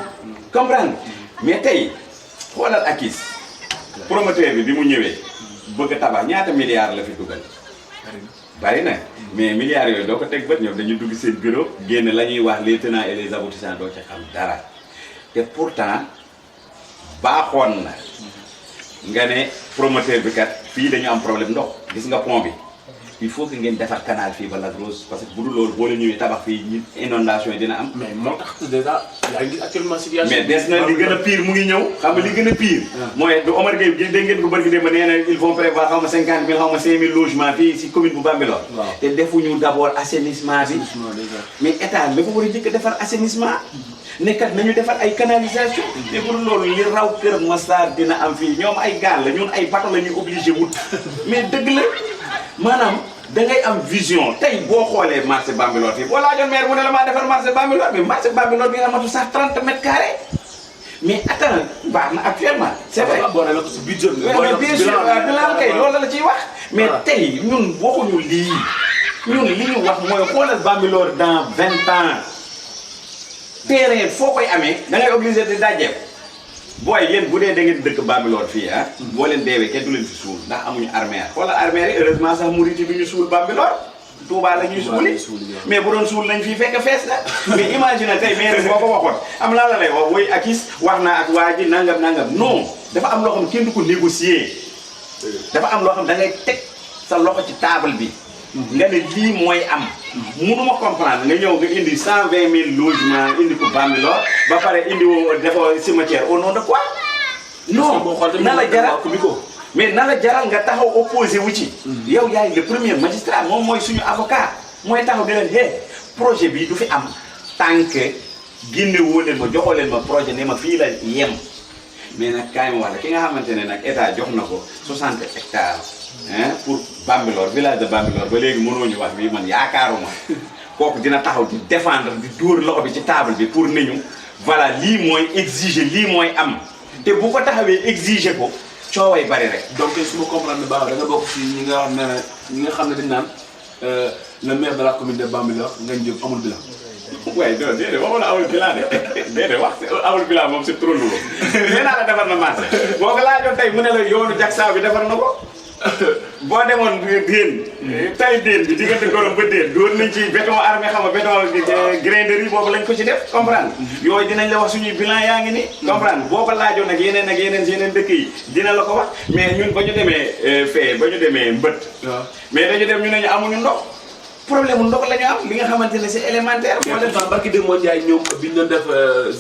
comprendre mais tey xoolal Akis promoteur bi mu ñëwee bëgg a tabax ñaata milliards la fi dugal bari na mais milliards yooyu doo ko teg bët ñoom dañuy dugg seen bureau génn la ñuy wax les tenants et les aboutissants doo ca xam dara te pourtant baaxoon na nga ne promoteur bi kat fii dañu am problème ndox gis nga pont bi il faut que ngeen defar canal fii ba Lac Rose parce que bu dul loolu boo la ñëwee tabax fii ñi inondation yi dina am. mais moo tax déjà yaa ngi actuellement situation. mais des na li gën a pire mu ngi ñëw. xam nga li gën a pire. mooy du Omar Gueye dégg ngeen ko barki démb nee na ils vont prévoir xaw ma 50 000 xaw ma 5 000 logements fii si commune bu Bambilor. waaw te defuñu d'abord assainissement bi. mais état dafa war a jëkk a defar assainissement. ne kat nañu defar ay canalisation te pour loolu li raw Kër Massar dina am fii ñoom ay gaal la ñun ay bateau la ñuy obligé wut mais dëgg la maanaam da ngay am vision tey boo xoolee marché Bambilor fii boo laajoon maire mu ne la maa defar marché Bambilor mais marché Bambilor bi nga matu sax 30 mètres carrés mais attends baax na actuellement. c'est vrai boo nee la ko si budget bi. mais bien sûr bilan kay loolu la ciy wax. mais tey ñun waxuñu lii ñun li ñu wax mooy xoolal Bambilor dans 20 ans terrain foo koy amee da ngay obligé di dajeef. booy yéen bu dee da ngeen dëkk Bambilor fii boo leen deewee kenn du leen fi suul ndax amuñu armère xoolal armère yi heureusement sax Mouride bi ñu suul Bambilor Touba la ñuy suuli mais bu doon suul nañ fii fekk fees na mais imagine tey maire boo ko waxoon am laa la lay wax woy Akis wax naa ak waa ji nangam non dafa am loo xam kenn du ko négocier dafa am loo xam da ngay teg sa loxo ci table bi nga ne lii mooy am mënuma comprendre nga ñëw nga indi 120 000 logements indi ko Bambilor ba pare indi woo defoo cimetière au nom de quoi non na la jaral mais na la jaral nga taxaw opposé wu ci. yow yaay le premier magistrat moom mooy suñu avocat mooy taxaw di leen projet bi du fi am tant que génne woo leen ma joxoo leen ma projet ne ma fii la yem. mais nag kaay ma wax la ki nga xamante ne nag état jox na ko 60 hectares pour Bambilor village de Bambilor ba léegi mënoo ñu wax bi man yaakaaruma kooku dina taxaw di défendre di dóor loxo bi ci table bi pour ne ñu voilà lii mooy exiger lii mooy am te bu ko taxawee exiger ko cooway bari rek. donc su ma comprendre baax da nga bokk ci ñi nga xam ne dañ naan le maire de la commune de Bambilor Ngagne Diop amul bilan. waaye déedéet waxuma la amul bilan de déedéet wax amul bilan moom c'est trop lourd nee naa la defar na marché boo ko laajoon tey mu ne la yoonu Jaksaaw bi defar na ko boo demoon déen tay déen bi diggante Gorom ba déen doon nañ ci béton armé xam nga béton grainderie boobu lañ ko ci def comprendre yooyu dinañ la wax suñuy bilan yaa ngi ni comprendre boo ko laajoon ak yeneen dëkk yi dina la ko wax mais ñun ba ñu demee ba ñu demee mbët mais dañu dem ñu ne ñu amuñu ndox problème ndox la ñu am li nga xamante ne c'est élémentaire. moo leen tax barki démb Ndiaye ñoom bi ñu doon def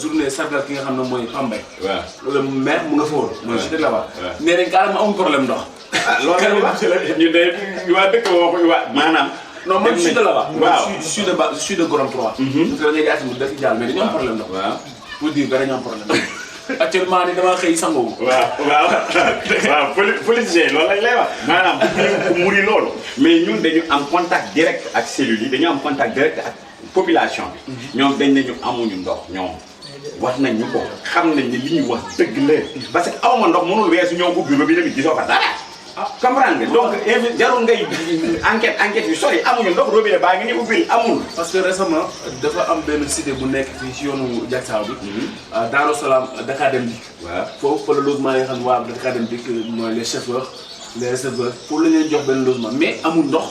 journée sargal ki nga xam ne mooy Pambay. waaw loolu maire mu nga fa woon. mooy si dëgg la waaw. nee nañ carrément amul problème ndox. loolu la wax ñu de waa dëkk waxuñu waa maanaam. non man sud la wax. waaw je suis de Gorom 3. parce que da ngay jaay tamit dafi jàll mais dañoo am problème ndox. waaw pour dire que dañoo am problème. actuellement ni dama xëy sangoo. waaw politicien loolu lañ lay wax maanaam bu muri loolu mais ñun dañu am contact direct ak cellules yi dañu am contact direct ak population bi ñoom dañ ne ñu amuñu ndox ñoom wax nañ ñu ko xam nañ ne li ñuy wax dëgg la parce que awma ndox mënul weesu ñëw ubbi ba bi tamit gisoo fa dara comprendre nga donc jarul ngay enquête yu sori amuñu ndox robinet baa ngi ni ubbil amul. parce que récemment dafa am benn cité bu nekk fii ci yoonu Jaksaaw bi. Daaru Salaam Dakar Dem Dikk. waaw foofu fa la logement yi nga xam ne waa Dakar Dem Dikk mooy les chauffeurs les receveurs pour la leen jox benn logement mais amul ndox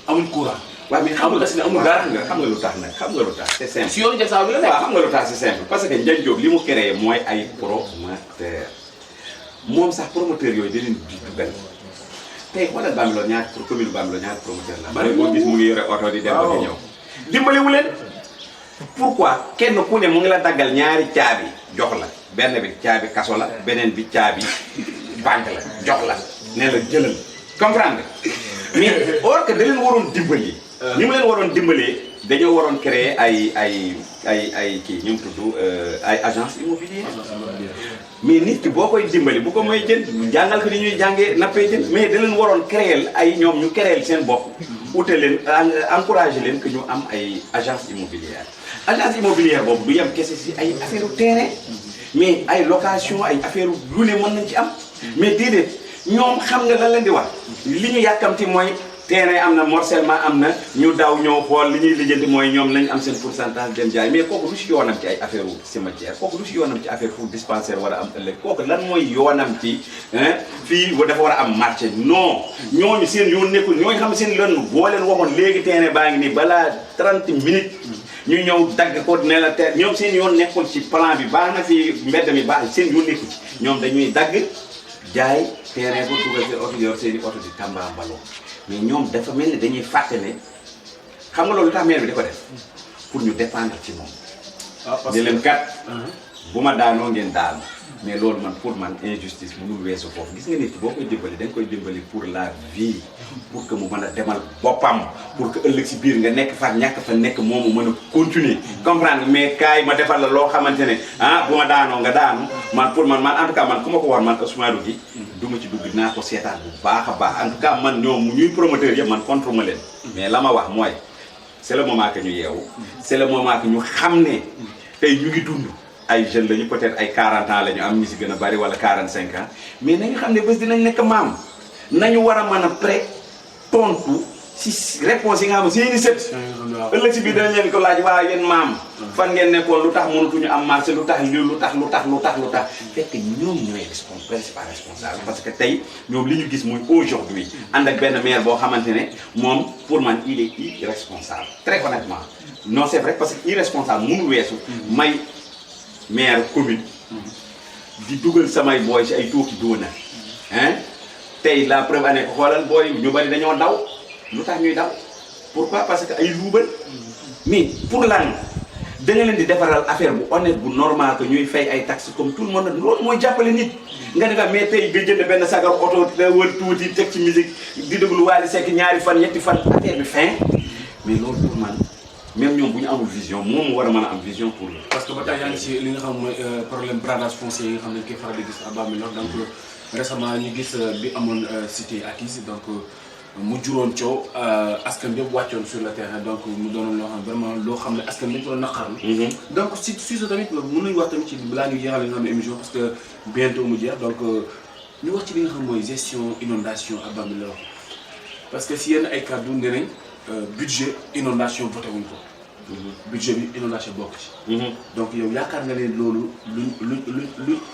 amul courant. waaw mais xam nga amul dara xam nga lu tax nag xam nga lu tax c'est simple. si yoonu Jaksaaw bi la nekk. waaw xam nga lu tax c'est simple parce que Ngagne Diop li mu créé mooy ay promoteur moom sax promoteur yooyu dañu di dugal tey xoolal Bambilor ñaata pour commune Bambilor ñaata promoteur la. bari boo gis mu ngi yore oto di dem ba ñëw. dimbaliwu leen pourquoi kenn ku ne mu ngi la daggal ñaari caabi jox la benn bi caabi kaso la beneen bi caabi banque la jox la ne la jëlal comprendre mais or que da leen waroon dimbali. ni mu leen waroon dimbalee dañoo waroon créer ay kii ñu tudd ay agence immobilière mais nit ki boo koy dimbali bu ko mooy jën jàngal ko ni ñuy jàngee nappee jën mais da leen waroon créer ay ñoom ñu créer seen bopp ute leen encourager leen que ñu am ay agence immobilière boobu du yem kese si ay affaire u terrain mais ay location ay affaire lu ne mën nañ ci am mais déedéet ñoom xam nga lan leen di wax li ñu yàkkamti mooy terrain am na morcellement am na ñu daw ñëw xool li ñuy lijjanti mooy ñoom lañ am seen pourcentage dem jaay mais kooku lu si yoonam ci ay affaire u cimetière kooku lu si yoonam ci affaire fu dispensaire war a am ëllëg kooku lan mooy yoonam ci fii dafa war a am marché non ñooñu seen yoon nekkul ñooñu xam seen yoon boo leen waxoon léegi terrain baa ngi nii balaa 30 minutes ñu ñëw dagg ko ne la terre ñoom seen yoon nekkul ci plan bi baax na fi mbedd mi baax seen yoon nekkul ci ñoom dañuy dagg jaay terrain ko dugal seen oto yor seen i oto di Tamba mbaloo mais ñoom dafa mel ni dañuy fàtte ne xam nga loolu tax maire bi di ko def pour ñu dépendre ci moom. parce que ne leen kat bu ma daanoo ngeen daanu mais loolu man pour man injustice mënul weesu foofu gis nga nit boo koy dimbali da nga koy dimbali pour la vie pour que mu mën a demal boppam pour que ëllëg si biir nga nekk fa ñàkk fa nekk moomu mën a continuer comprendre mais kaay ma defal la loo xamante ne bu ma daanoo nga daanu man pour man en tout cas man ku ma ko war man Ousmane Gui du ma ci dugg dinaa ko seetaan bu baax a baax en tout cas man ñoom ñuy promoteur yëpp man contre ma leen mais la ma wax mooy c'est le moment que ñu yeewu c'est le moment que ñu xam ne tey ñu ngi dund ay jeunes lañu peut-être ay 40 ans la ñu am ñi si gën a bari wala 45 ans mais nañu xam ne bés dinañ nekk maam nañu war a mën a prêt tontu si réponse yi nga xam ne seeni sët ëllëg si biir danañ leen ko laaj waa yéen maam fan ngeen nekkoon lu tax mënatuñu am marché lu tax lu tax fekk ñoom ñooy principal responsable parce que tey ñoom li ñu gis muy aujourd'hui ànd ak benn maire boo xamante ne moom pour man il est irresponsable très honnêtement non c'est vrai parce que irresponsable mënul weesu may maire commune di dugal samay booy si ay tuuki doona tey la preuve année ko xoolal booy ñu bari dañoo daw lu tax ñuy daw pourquoi parce que ay luubal mais pour lan da nga leen di defaral affaire bu honnête bu normal que ñuy fay ay taxes comme tout le monde loolu mooy jàppale nit nga ne mais tey nga jënd benn sagar oto da wër tuuti teg ci musique di déglu Wally Seck ñaari fan ñetti fan affaire bi fin mais loolu pour man même ñoom bu ñu amul vision moom mu war a mën a am vision pour parce que ba tey yaa ngi ci li nga xam mooy problème bradage foncier yi nga xam ne koy faral di gis à Bambilor donc récemment ñu gis bi amoon cité acquise donc mu juróon coow askan bi yëpp wàccoon sur le terrain donc mu doonoon loo xam vraiment loo xam ne askan bi dañu ko doon naqarlu. donc si ça tamit mën nañu wax tamit ci balaa ñu jeexale noonu émission parce que bientôt mu jeex donc ñu wax ci li nga xam mooy gestion inondation à Bambilor parce que si yenn ay kàddu nee nañ budget inondation voté wuñ ko. budget bi inondation bokk ci. donc yow yaakaar nga ne loolu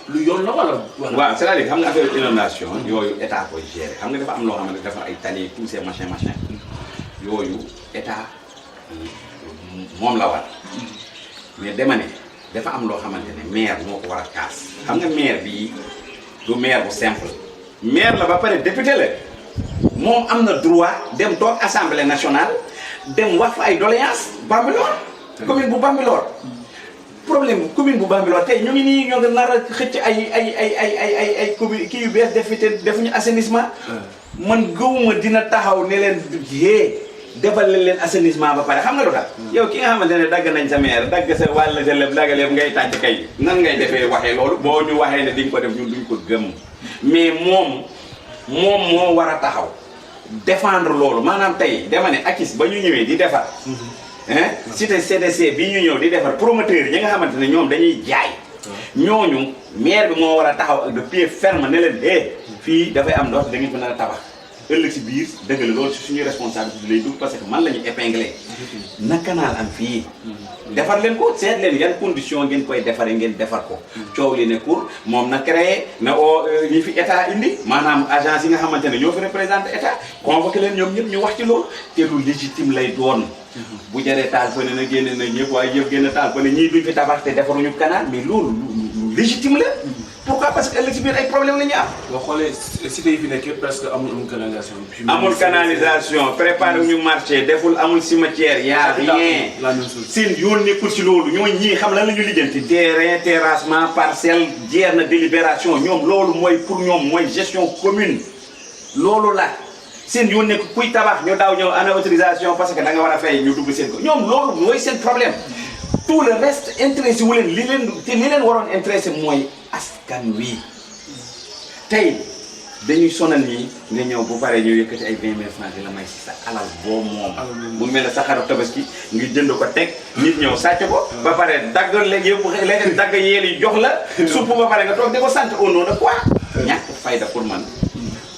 lu yoon la wala. waaw c'est-à-dire xam nga affaire inondation yooyu état koy gérer xam nga dafa am loo xam ne dafa ay tali tous ces machin yooyu état moom la war mais dama ne dafa am loo xamante ne maire moo ko war a kaas xam nga maire bi du maire bu simple maire la ba pare député la moom am na droit dem toog assemblée nationale dem wax fa ay doléance Bambilor commune bu Bambilor problème commune bu Bambilor tey ñu ngi nii ñoo ngi nar a xëcc ay commune kii yu bees defuñu assainissement man gëwuma dina taxaw ne leen yee defal leen assainissement ba pare xam nga lu tax yow ki nga xamante ne dagg nañ sa maire dagg sa wàll sa lépp dagg lépp ngay tàcc kay nan ngay defee waxee loolu boo ñu waxee ne di nga ko def ñun duñ ko gëm mais moom moo war a taxaw défendre loolu maanaam tey dama ne ACIS ba ñu ñëwee di defar cité CDC bi ñu ñëw di defar promoteur yi nga xamante ne ñoom dañuy jaay ñooñu maire bi moo war a taxaw ak de pied ferme ne leen fii dafay am ndox da ngeen ko nar a tabax ëllëg si biir dëgg la loolu si suñuy responsabilité lay dugg parce que man la ñu épinglé na canal am fii defar leen ko seet leen yan condition ngeen koy defaree ngeen defar ko coow li ne pour moom na créé na ñi fi état indi maanaam agence yi nga xamante ne ñoo fi représenté état convoqué leen ñoom ñëpp ñu wax ci loolu te lu légitime lay doon bu jaree taal fa ne na génne na ñëpp waaye yëpp génn taal fa ne ñii duñ fi tabax te defaruñu canal mais loolu lu légitime la pourquoi parce que ëllëg si biir ay problème la ñu am. boo xoolee cité yi fi nekk presque amul canalisation. amul canalisation préparé ñu marché deful amul cimetière y a rien. la même chose seen yoon nekkul ci loolu ñooñu ñii xam lan la ñu lijjanti. terrain terrassement parcelle jeex na délibération ñoom loolu mooy pour ñoom mooy gestion commune loolu la seen yoon nekk kuy tabax ñu daaw ñëw ana autorisation parce que da nga war a fay ñu dugg seen ko ñoom loolu mooy seen problème. tout le reste intéressé wu leen li leen waroon intéressé mooy askan wi tey dañuy sonal ñi nga ñëw bu paree ñu yëkkati ay 20 000 francs di la may si sa alal boo moom mu mel ne sa xaru tabaski nga jënd ko teg nit ñëw sàcc ko ba pare dagg léegi yëpp léegi dagg yeel yi jox la supp ba pare nga toog di ko sant au nom de quoi ñàkk fayda pour man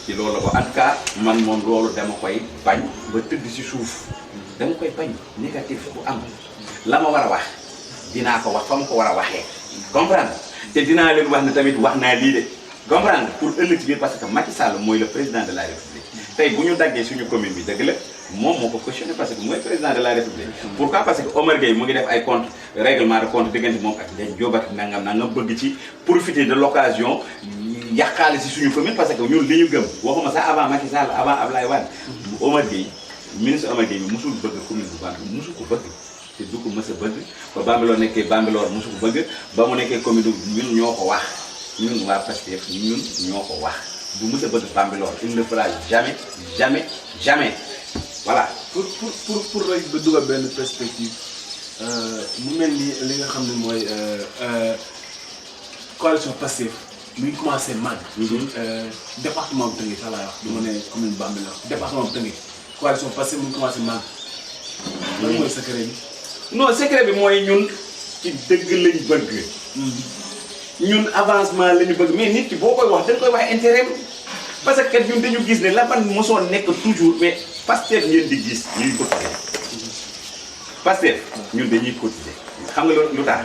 ci loolu la ko en tout cas man moom loolu dama koy bañ ba tëdd si suuf dama koy bañ négatif bu am la ma war a wax dinaa ko wax fa ma ko war a waxee comprendre te dinaa leen wax ne tamit wax naa lii de comprendre pour ëllëg ci biir parce que Macky Sall mooy le président de la République tey bu ñu daggee suñu commune bi dëgg la moom moo ko cautionné parce que mooy président de la République pourquoi parce que Omar Gueye mu ngi def ay compte règlement de compte diggante moom ak Ndiaye Diop ak nangam bëgg ci profiter de l'occasion yàqaale si suñu commune parce que ñun li ñu gëm waxuma sax avant Macky Sall avant Ablaye Wade Omar Gueye ministre Omar Gueye mi musul bëgg commune bu Bambilor musul ko bëgg te du ko mës a bëgg ba Bambilor nekkee Bambilor musu ko bëgg ba mu nekkee commune ñun ñoo ko wax ñun waa Pastef ñun ñoo ko wax du mës a bëgg Bambilor il ne fera jamais jamais jamais voilà. pour rek ba dugal benn perspective mu mel ni li nga xam ne mooy coalition Pastef mu ngi commencé màgg. département bu Tëngéej sax laay wax du ma ne commune Bambilor département bu Tëngéej coalition Pastef mu ngi commencé màgg. lan mooy secret bi. non secret bi mooy ñun ci dëgg lañ bëgg. ñun avancement lañu bëgg mais nit ki boo koy wax dañ koy wax intérêt parce que ñun dañu gis ne la ban mosoon nekk toujours mais Pastef ngeen di gis ñuy cotiser. Pastef ñun dañuy cotiser xam nga lu tax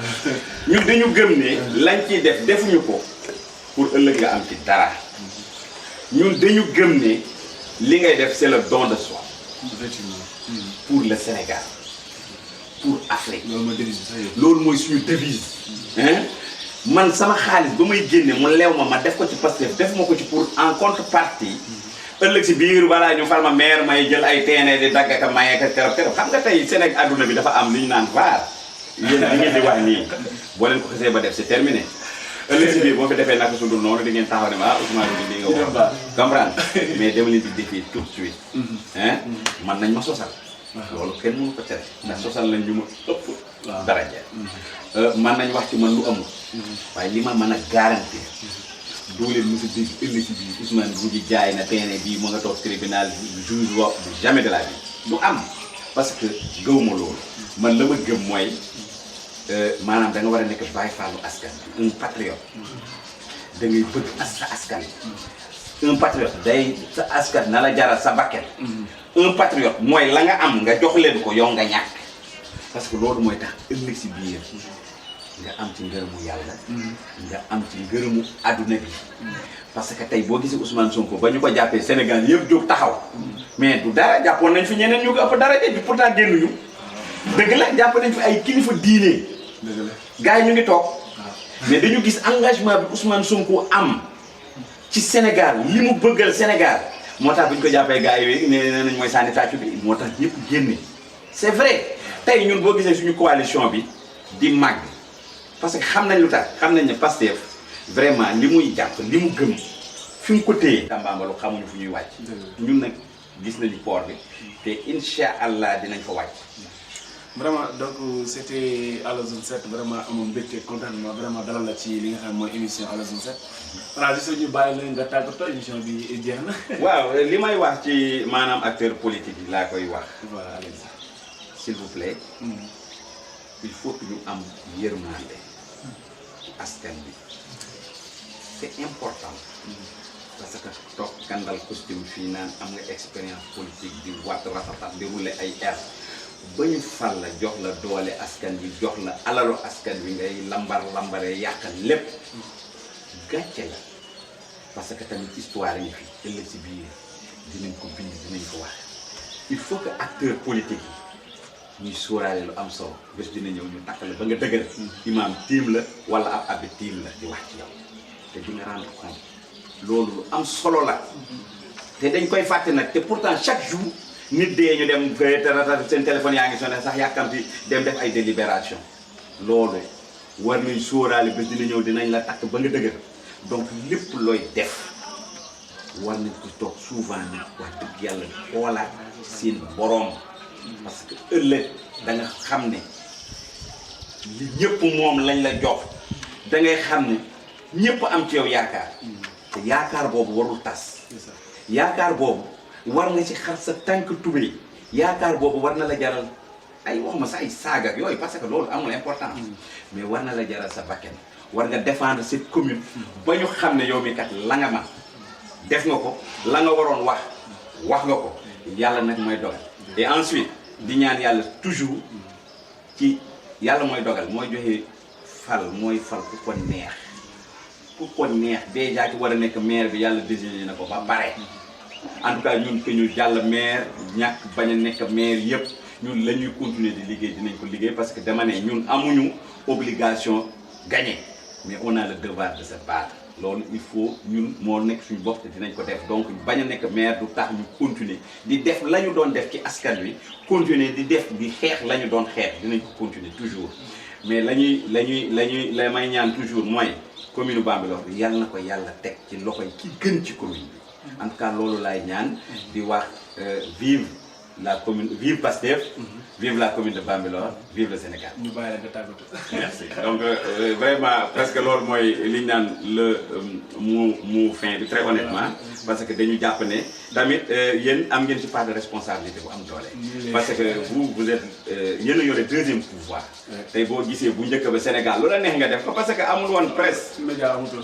ñun dañu gëm ne lañ ciy def defuñu ko pour ëllëg nga am ci dara ñun dañu gëm ne li ngay def c'est le don de soi. effectivement. pour le Sénégal pour Afrique. loolu mooy devise bi loolu mooy suñu devise. man sama xaalis ba may génne mu leew ma def ko ci Pastef def ma ko ci pour en contrepartie ëllëg si biir balaa ñu fal ma maire may jël ay teene di dagg ak maye ak terop xam nga tey Sénégal adduna bi dafa am li ñu naan vaar yéen li ngeen di wax nii boo leen ko xasee ba def c'est terminé ëllëg si biir boo fi defee naka su dul noonu di ngeen taxaw ne ma Ousmane bi li nga wax comprendre mais dama leen di défier tout de suite hein man nañ ma sosal loolu kenn mënu ko tere ndax sosal lañ ñu ma ëpp daraja man nañ wax ci man lu amul waaye li ma mën a garanti doo leen mos a dégg ëllëg si biir Ousmane bu ji jaay na terrain bii mu nga toog tribunal juge wax jamais de la vie du am parce que gëw ma loolu man la ma gëm mooy maanaam da nga war a nekk bàyyi faalu askan un patriote da ngay bëgg sa askan un patriote day sa askan na la jaral sa bakkan un patriote mooy la nga am nga jox leen ko yow nga ñàkk parce que loolu mooy tax ëllëg si biir nga am ci ngërëmu yàlla nga am ci ngërëmu adduna bi parce que tey boo gisee Ousmane Sonko ba ñu ko jàppee Sénégal yëpp jóg taxaw mais du dara jàppoon nañ fi ñeneen ñu ko ëpp dara bi pourtant génnuñu dëgg la jàpp nañ fi ay kilifa diine gars yi ñu ngi toog mais dañu gis engagement bi Ousmane Sonko am ci Sénégal li mu bëggal Sénégal moo tax bu ñu ko jàppee gars yi nee nañ mooy sànni tàccu bi moo tax ñëpp génne c'est vrai tey ñun boo gisee suñu coalition bi di màgg parce que xam nañ lu tax xam nañ ne Pastef vraiment li muy jàpp li mu gëm fi mu ko téye Tambambalu xamuñu fu ñuy wàcc ñun nag gis nañu port bi te incha allah dinañ fa wàcc vraiment donc c'était à la zone 7 vraiment amoon mbégte contentement vraiment dalal la ci li nga xam mooy émission à la zone 7 voilà juste ñu bàyyi la nga tàggatoo émission bi jeex na. waaw li may wax ci maanaam acteur politique yi laa koy wax. voilà allez-y. s'il vous plaît. il faut que ñu am yërmande askan bi c'est important. parce que toog gandal costume fii naan am nga expérience politique di waat rafetal di rouler ay air. ba ñu fal la jox la doole askan bi jox la alalu askan bi ngay lambaree yàqal lépp gàcce la parce que tamit histoire yi fi ëllëg si biir dinañ ko bind dinañ ko wax il faut que acteur politique yi ñuy sóoraale lu am solo bés dina ñëw ñu takk la ba nga dëgër imam tiim la wala ab abbi tiim la di wax ci yow te di nga rendre compte loolu lu am solo la te dañ koy fàtte nag te pourtant chaque jour nit dee ñu dem te seen téléphone yaa ngi sonné sax yàkkamti dem def ay délibération loolu war nañ sóoraale bés dina ñëw dinañ la takk ba nga dëgër donc lépp looy def war nañ ko toog souvent ni wax dëgg yàlla xoolaat seen boroom parce que ëllëg da nga xam ne li ñëpp moom lañ la jox da ngay xam ne ñëpp am ci yow yaakaar te yaakaar boobu warul tas yaakaar boobu war nga ci xar sa tànk tubéy yaakaar boobu war na la jaral ay wax ma sa ay saaga ak yooyu parce que loolu amul importance mais war na la jaral sa bakkan war nga défendre cette commune ba ñu xam ne yow mi kat la nga man def nga ko la nga waroon wax nga ko yàlla nag mooy dogal et ensuite di ñaan yàlla toujours ci yàlla mooy dogal mooy joxe fal mooy fal ku ko neex déjà ki war a nekk maire bi yàlla désigné na ko ba pare en tout cas ñun que ñu jàll maire ñàkk bañ a nekk maire yëpp ñun la ñuy continuer di liggéey dinañ ko liggéey parce que dama ne ñun amuñu obligation gagner mais on a le devoir de se battre loolu il faut ñun moo nekk suñu bopp te dinañ ko def donc bañ a nekk maire du tax ñu continuer di def la ñu doon def ci askan wi continuer di def di xeex la ñu doon xeex dinañ ko continuer toujours mais la may ñaan toujours mooy commune Bambilor bi yàlla na ko yàlla teg ci loxoy ki gën ci commune bi en tout cas loolu laay ñaan di wax vive la commune vive Pastef vive la commune de Bambilor vive le Sénégal. ñu bàyyi la nga tàggatoo. merci donc vraiment presque loolu mooy li ñu naan le mu fin bi très honnêtement parce que dañu jàpp ne tamit yéen am ngeen ci part de responsabilité bu am doole. parce que vous êtes yéen a yore deuxième pouvoir. tey boo gisee bu njëkk ba Sénégal lu la neex nga def ko parce que amul woon presse.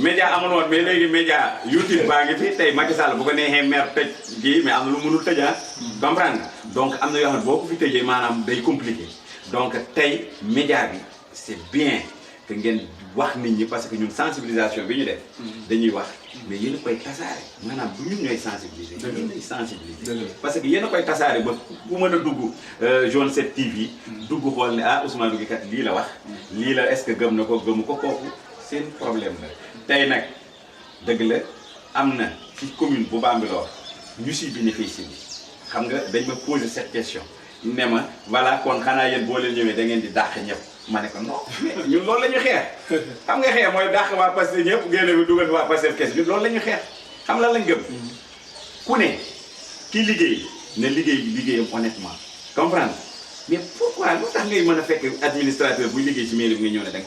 média amul woon mais léegi média YouTube baa ngi fi tey Macky Sall bu ko neexee maire tëj kii mais am na lu mënul tëj ah. comprendre donc am na yoo xam ne boo ko fi tëjee maanaam day compliqué donc tey média bi c'est bien que ngeen wax nit ñi parce que ñun sensibilisation bi ñu def. dañuy wax mais yéen a koy tasaare maanaam du ñun ñooy sensibiliser. yéen ay sensibiliser. parce que yéen a koy tasaare ba ku mën a dugg Zone 7 TV. dugg xool ne ah Ousmane Gouye kat lii la wax. lii la est-ce que gëm na ko gëmu ko kooku seen problème la. tey nag dëgg la am na ci commune bu Bambilor ñu si bénéficier bi xam nga dañ ma poser cette question ne ma voilà kon xanaa yéen boo leen ñëwee da ngeen di dàq ñëpp. ma ne ko non mais ñun loolu la ñu xeex xam nga xeex mooy dàq waa Pastef ñëpp génne bi dugal waa Pastef kes ñun loolu la ñu xeex xam lan lañ gëm ku ne kii liggéey ne liggéeyam honnêtement comprendre mais pourquoi lu tax ngay mën a fekk administrateur buy liggéey ci mairie bi nga ñëw ne da nga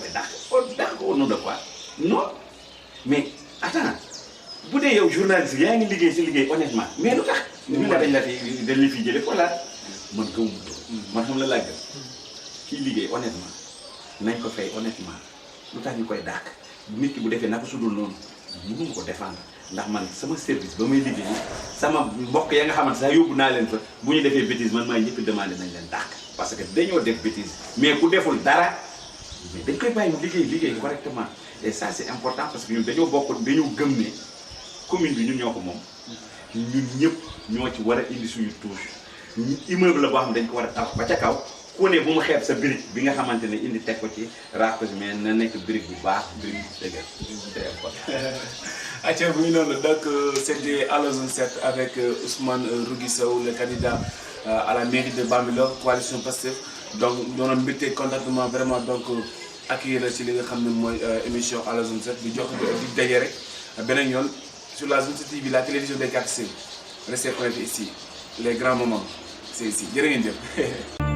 koy dàq ko au nom de quoi non mais attends bu dee yow journaliste yaa ngi liggéey si liggéey honnêtement mais lu tax ñu la dañ la fi jële voilà man gëwum man xam la laa gëm kii liggéey honnêtement nañ ko fay honnêtement lu tax ñu koy dàq nit ki bu defee naka sudul noonu mënuma ko défendre ndax man sama service ba may liggéey sama mbokk ya nga xamante sax yóbbu naa leen fa bu ñu defee bêtise man maa ñëpp demandé nañ leen dàq parce que dañoo def bêtise mais ku deful dara mais dañ koy bàyyi mu liggéey correctement et ça c'est important parce que ñun dañoo gëm ne commune bi ñun ñoo ko moom ñun ñëpp ñoo ci war a indi suñu touche immeuble la boo xam ne dañ ko war a tabax ba ca kaw ku ne bu mu xeeb sa brique bi nga xamante ne indi teg ko ci raax ko mais na nekk brique bu baax brique bu dëgër c'est important. Atia bu ñu noonu donc c'était à la zone 7 avec Ousmane Rougui Sow le candidat à la mairie de Bambilor coalition Pastef donc doonoon mbégte contentement vraiment donc accueillir la ci li nga xam ne mooy émission à la zone 7 di jox di daje rek beneen yoon sur la zone 7 TV la télévision des quartiers restez connectés ici les grands moments c'est ici jërë ngeen jëf.